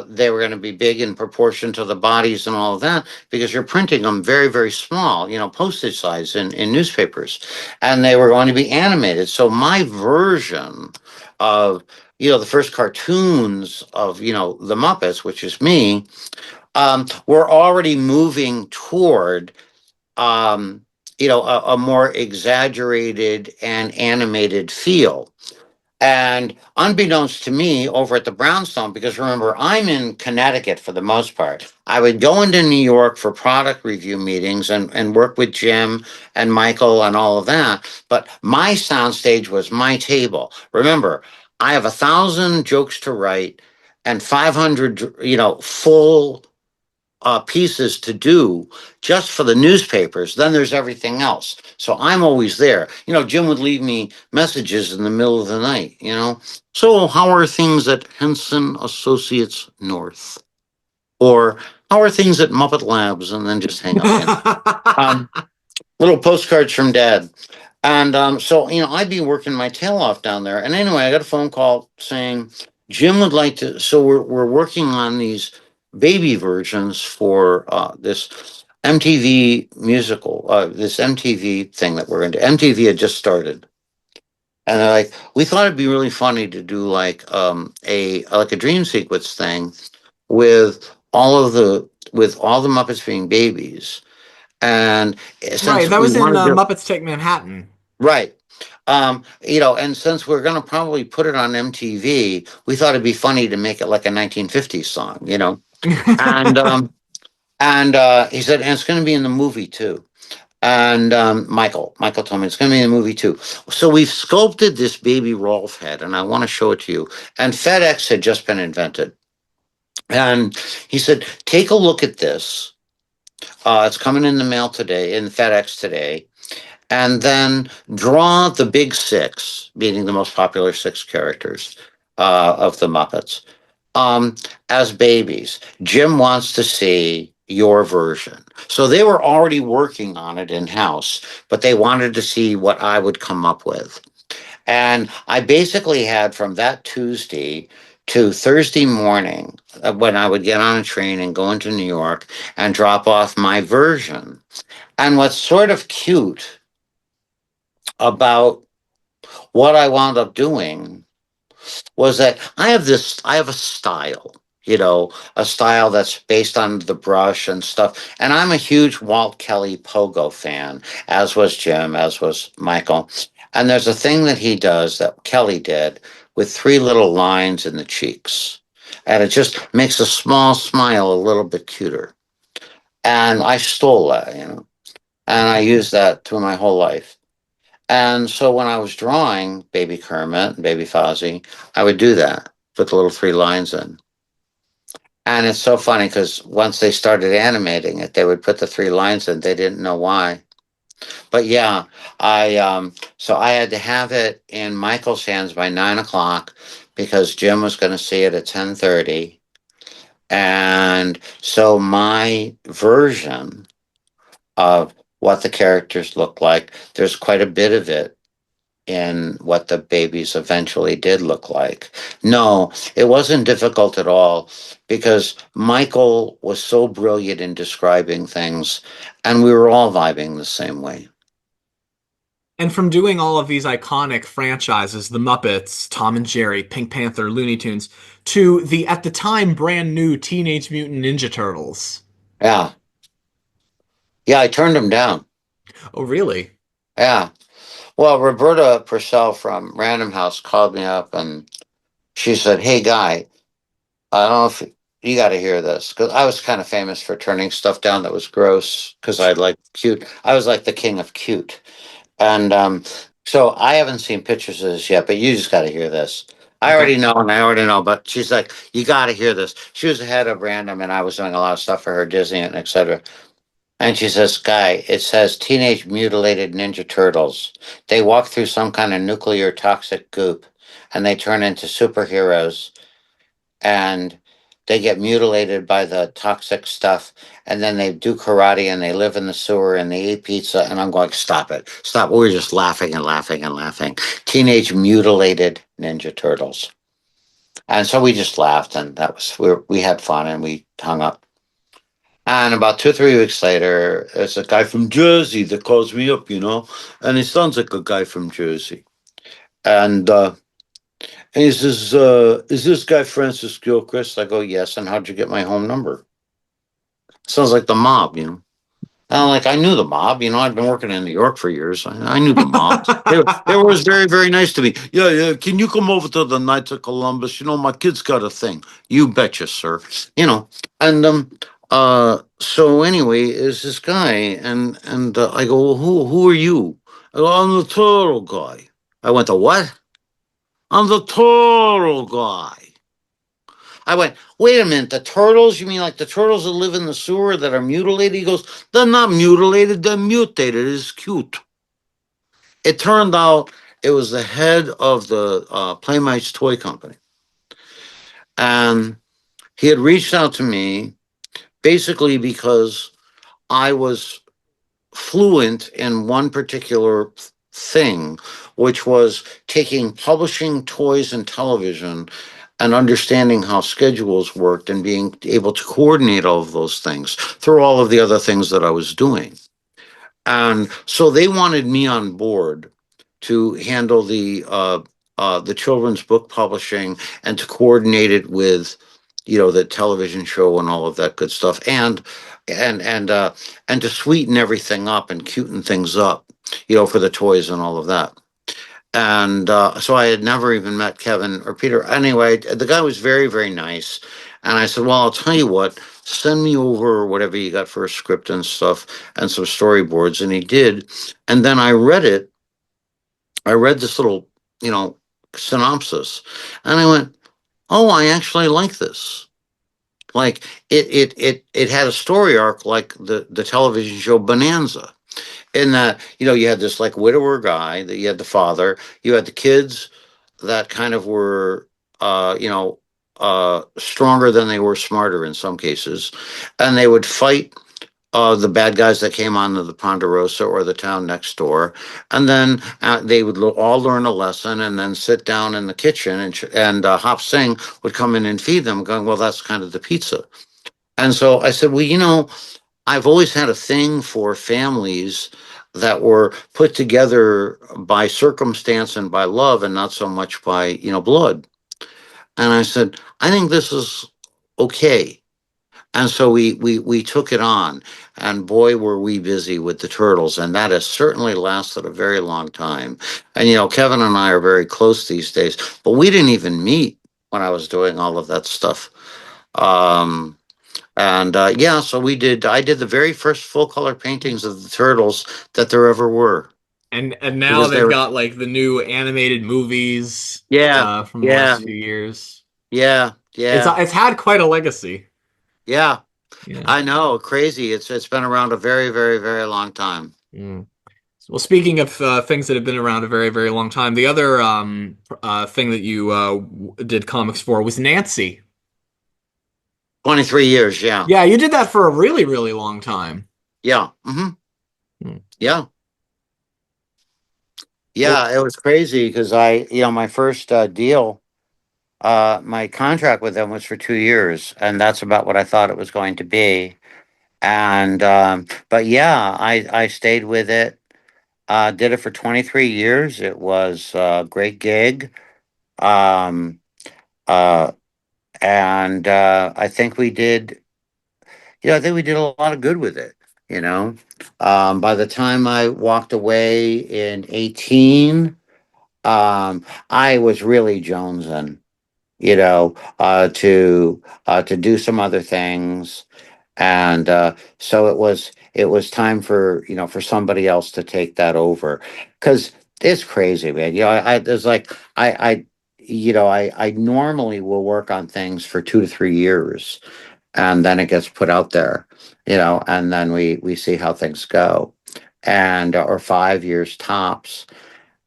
they were gonna be big in proportion to the bodies and all of that, because you're printing them very, very small, postage size in newspapers, and they were going to be animated. So my version of, the first cartoons of, the Muppets, which is me, we're already moving toward a more exaggerated and animated feel. And unbeknownst to me, over at the Brownstone, because remember, I'm in Connecticut for the most part, I would go into New York for product review meetings and work with Jim and Michael and all of that. But my soundstage was my table. Remember, I have 1,000 jokes to write and 500, full pieces to do just for the newspapers. Then there's everything else. So I'm always there. Jim would leave me messages in the middle of the night, So how are things at Henson Associates North? Or how are things at Muppet Labs? And then just hang up, Um, little postcards from dad. And so, I'd be working my tail off down there. And anyway, I got a phone call saying Jim would like to. So we're working on these baby versions for this MTV musical, this MTV thing that we're into. MTV had just started. And they're like, we thought it'd be really funny to do like a dream sequence thing with all the Muppets being babies. And Right. since That we was in wanted to, Muppets Take Manhattan. right. And since we're going to probably put it on MTV, we thought it'd be funny to make it like a 1950s song. And he said, and it's going to be in the movie too. And Michael told me it's going to be in the movie too. So we've sculpted this baby Rolf head, and I want to show it to you. And FedEx had just been invented, and he said, take a look at this. It's coming in the mail today, in FedEx today. And then draw the big six, meaning the most popular six characters of the Muppets, um, as babies. Jim wants to see your version. So they were already working on it in house, but they wanted to see what I would come up with. And I basically had from that Tuesday to Thursday morning when I would get on a train and go into New York and drop off my version. And what's sort of cute about what I wound up doing was that I have a style, a style that's based on the brush and stuff. And I'm a huge Walt Kelly pogo fan, as was Jim, as was Michael. And there's a thing that he does that Kelly did with three little lines in the cheeks. And it just makes a small smile a little bit cuter. And I stole that, and I used that through my whole life. And so when I was drawing Baby Kermit and Baby Fozzie, I would do that, put the little three lines in. And it's so funny because once they started animating it, they would put the three lines in. They didn't know why. But yeah, so I had to have it in Michael's hands by 9 o'clock because Jim was going to see it at 10:30. And so my version of what the characters look like, there's quite a bit of it in what the babies eventually did look like. No, it wasn't difficult at all because Michael was so brilliant in describing things, and we were all vibing the same way. And from doing all of these iconic franchises, The Muppets, Tom and Jerry, Pink Panther, Looney Tunes, to the at the time brand new Teenage Mutant Ninja Turtles. Yeah. Yeah, I turned him down. Oh, really? Yeah. Well, Roberta Purcell from Random House called me up and she said, "Hey, Guy, I don't know if you got to hear this." Because I was kind of famous for turning stuff down that was gross because I like cute. I was like the king of cute. And so I haven't seen pictures of this yet, but you just got to hear this. I Okay. already know, and I already know, but she's like, you got to hear this. She was the head of Random, and I was doing a lot of stuff for her, Disney, and etc. And she says, Guy, it says Teenage Mutilated Ninja Turtles. They walk through some kind of nuclear toxic goop and they turn into superheroes and they get mutilated by the toxic stuff and then they do karate and they live in the sewer and they eat pizza. And I'm going, stop it. Stop. We were just laughing and laughing and laughing. Teenage Mutilated Ninja Turtles. And so we just laughed and we had fun and we hung up. And about 2 or 3 weeks later, there's a guy from Jersey that calls me up, and he sounds like a guy from Jersey. And he says, is this guy Francis Gilchrist? I go, yes. And how'd you get my home number? Sounds like the mob. And I'm like, I knew the mob. I'd been working in New York for years. I knew the mob. They were very, very nice to me. Yeah, yeah. Can you come over to the Knights of Columbus? My kid's got a thing. You betcha, sir. And so anyway, is this guy, and I go, well, who are you? I go, I'm the turtle guy. I went, the what? I'm the turtle guy. I went, wait a minute, the turtles? You mean like the turtles that live in the sewer that are mutilated? He goes, they're not mutilated, they're mutated. It's cute. It turned out it was the head of the Playmates Toy Company. And he had reached out to me basically because I was fluent in one particular thing, which was taking publishing, toys, and television and understanding how schedules worked and being able to coordinate all of those things through all of the other things that I was doing. And so they wanted me on board to handle the children's book publishing and to coordinate it with the television show and all of that good stuff and and uh and to sweeten everything up and cuten things up for the toys and all of that. And so I had never even met Kevin or Peter. Anyway, the guy was very, very nice. And I said, well, I'll tell you what, send me over whatever you got for a script and stuff and some storyboards. And he did. And then I read it. I read this little, synopsis. And I went, oh, I actually like this. Like it had a story arc like the television show Bonanza in that you had this like widower guy, that you had the father, you had the kids that kind of were stronger than they were smarter in some cases, and they would fight the bad guys that came onto the Ponderosa or the town next door, and then they would all learn a lesson and then sit down in the kitchen, and Hop Sing would come in and feed them, going, well, that's kind of the pizza. And so I said, well, I've always had a thing for families that were put together by circumstance and by love and not so much by, blood. And I said, I think this is okay. And so we took it on, and boy, were we busy with the turtles, and that has certainly lasted a very long time. And Kevin and I are very close these days, but we didn't even meet when I was doing all of that stuff. Um, and yeah, so we did. I did the very first full color paintings of the turtles that there ever were, And now because they they've were. got like the new animated movies Yeah, from the yeah, last few years. yeah, yeah, It's had quite a legacy. yeah. Yeah. I know, crazy. It's been around a very, very, very long time. Mm. Well, speaking of things that have been around a very, very long time, the other thing that you did comics for was Nancy. 23 years. Yeah, Yeah, you did that for a really, really long time. yeah, Hmm. yeah, Well, yeah. It was crazy because my first deal, my contract with them was for 2 years, and that's about what I thought it was going to be. And but yeah, I stayed with it. Did it for 23 years. It was a great gig. Um, uh, and I think we did a lot of good with it, you know. By the time I walked away in 18, I was really jonesing, to do some other things. And so it was time for somebody else to take that over, because it's crazy, man. I there's like I normally will work on things for 2 to 3 years, and then it gets put out there. and then we see how things go, and or 5 years tops.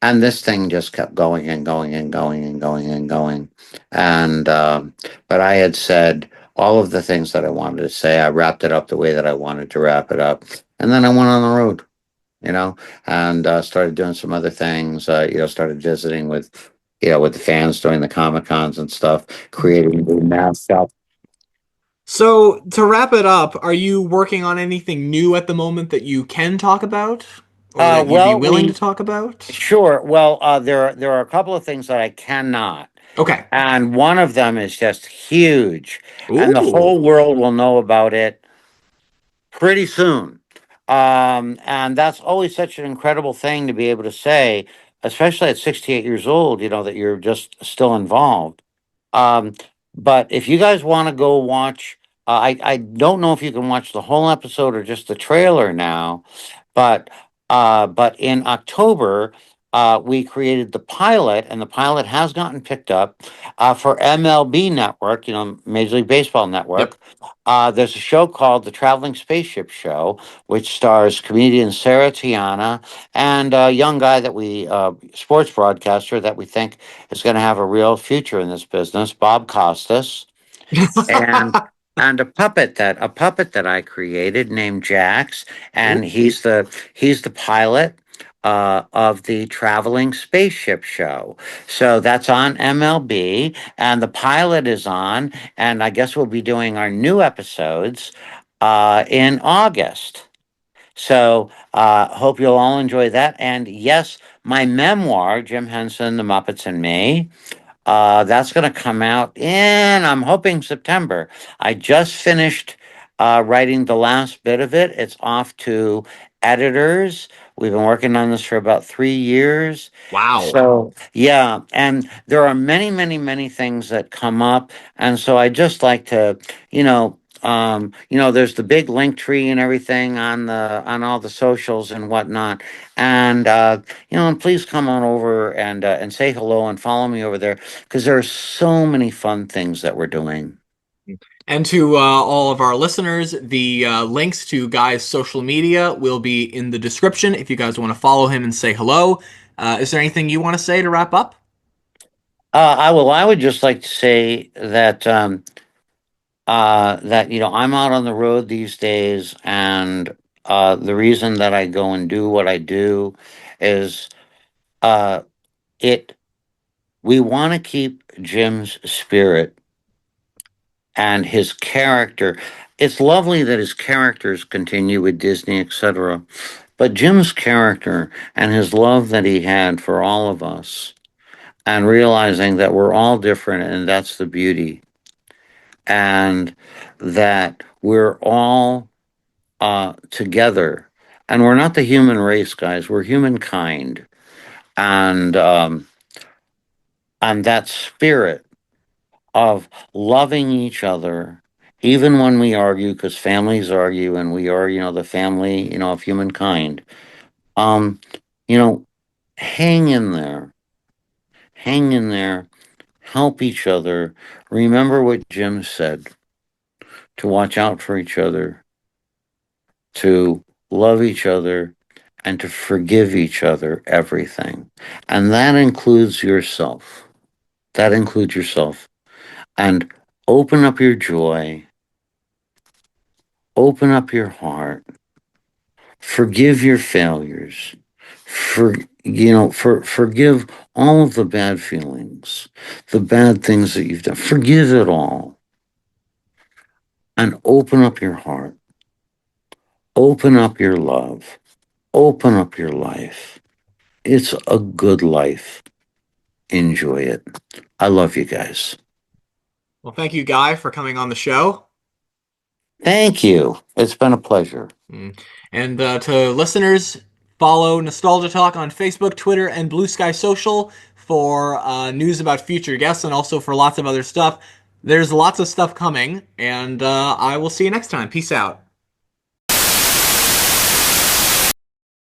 And this thing just kept going and going and going and going and going. And but I had said all of the things that I wanted to say. I wrapped it up the way that I wanted to wrap it up, and then I went on the road, you know, and started doing some other things. Started visiting with the fans during the Comic Cons and stuff, creating new mascots. So, to wrap it up, are you working on anything new at the moment that you can talk about or that you'd be Well, willing to we talk about? sure. Well, there are a couple of things that I cannot, Okay. and one of them is just huge, and the whole Ooh. world will know about it pretty soon. And that's always such an incredible thing to be able to say, especially at 68 years old, that you're just still involved. Um, but if you guys want to go watch, I don't know if you can watch the whole episode or just the trailer now, but in October, we created the pilot, and the pilot has gotten picked up for MLB Network, Major League Baseball Yep. Network. There's a show called The Traveling Spaceship Show, which stars comedian Sarah Tiana and a young guy sports broadcaster that we think is going to have a real future in this business, Bob Costas, and a puppet that I created named Jax, and Ooh. he's the pilot of the Traveling Spaceship Show. So that's on MLB, and the pilot is on, and I guess we'll be doing our new episodes in August. So hope you'll all enjoy that. And yes, my memoir, Jim Henson, The Muppets and Me. That's going to come out in, I'm hoping, September. I just finished writing the last bit of it. It's off to editors. We've been working on this for about 3 years. Wow. So, yeah, and there are many, many, many things that come up. And so I just like to, there's the big link tree and everything on all the socials and whatnot. And and please come on over and say hello and follow me over there because there are so many fun things that we're doing. And to all of our listeners, the links to Guy's social media will be in the description if you guys want to follow him and say hello. Is there anything you want to say to wrap up? I would just like to say that I'm out on the road these days, and the reason that I go and do what I do is uh, it. We want to keep Jim's spirit and his character. It's lovely that his characters continue with Disney, etc. But Jim's character and his love that he had for all of us, and realizing that we're all different, and that's the beauty, and that we're all together, and we're not the human race, guys. We're humankind, and that spirit of loving each other, even when we argue, because families argue, and we are, the family, of humankind. Um, you know, hang in there, hang in there, help each other. Remember what Jim said, to watch out for each other, to love each other, and to forgive each other everything. And that includes yourself. That includes yourself. And open up your joy, open up your heart, forgive your failures, forgive all of the bad feelings, the bad things that you've done. Forgive it all and open up your heart, open up your love, open up your life. It's a good life. Enjoy it. I love you guys. Well, thank you, Guy, for coming on the show. Thank you. It's been a pleasure. Mm. And to listeners, follow Nostalgia Talk on Facebook, Twitter, and Blue Sky Social for news about future guests and also for lots of other stuff. There's lots of stuff coming, and I will see you next time. Peace out.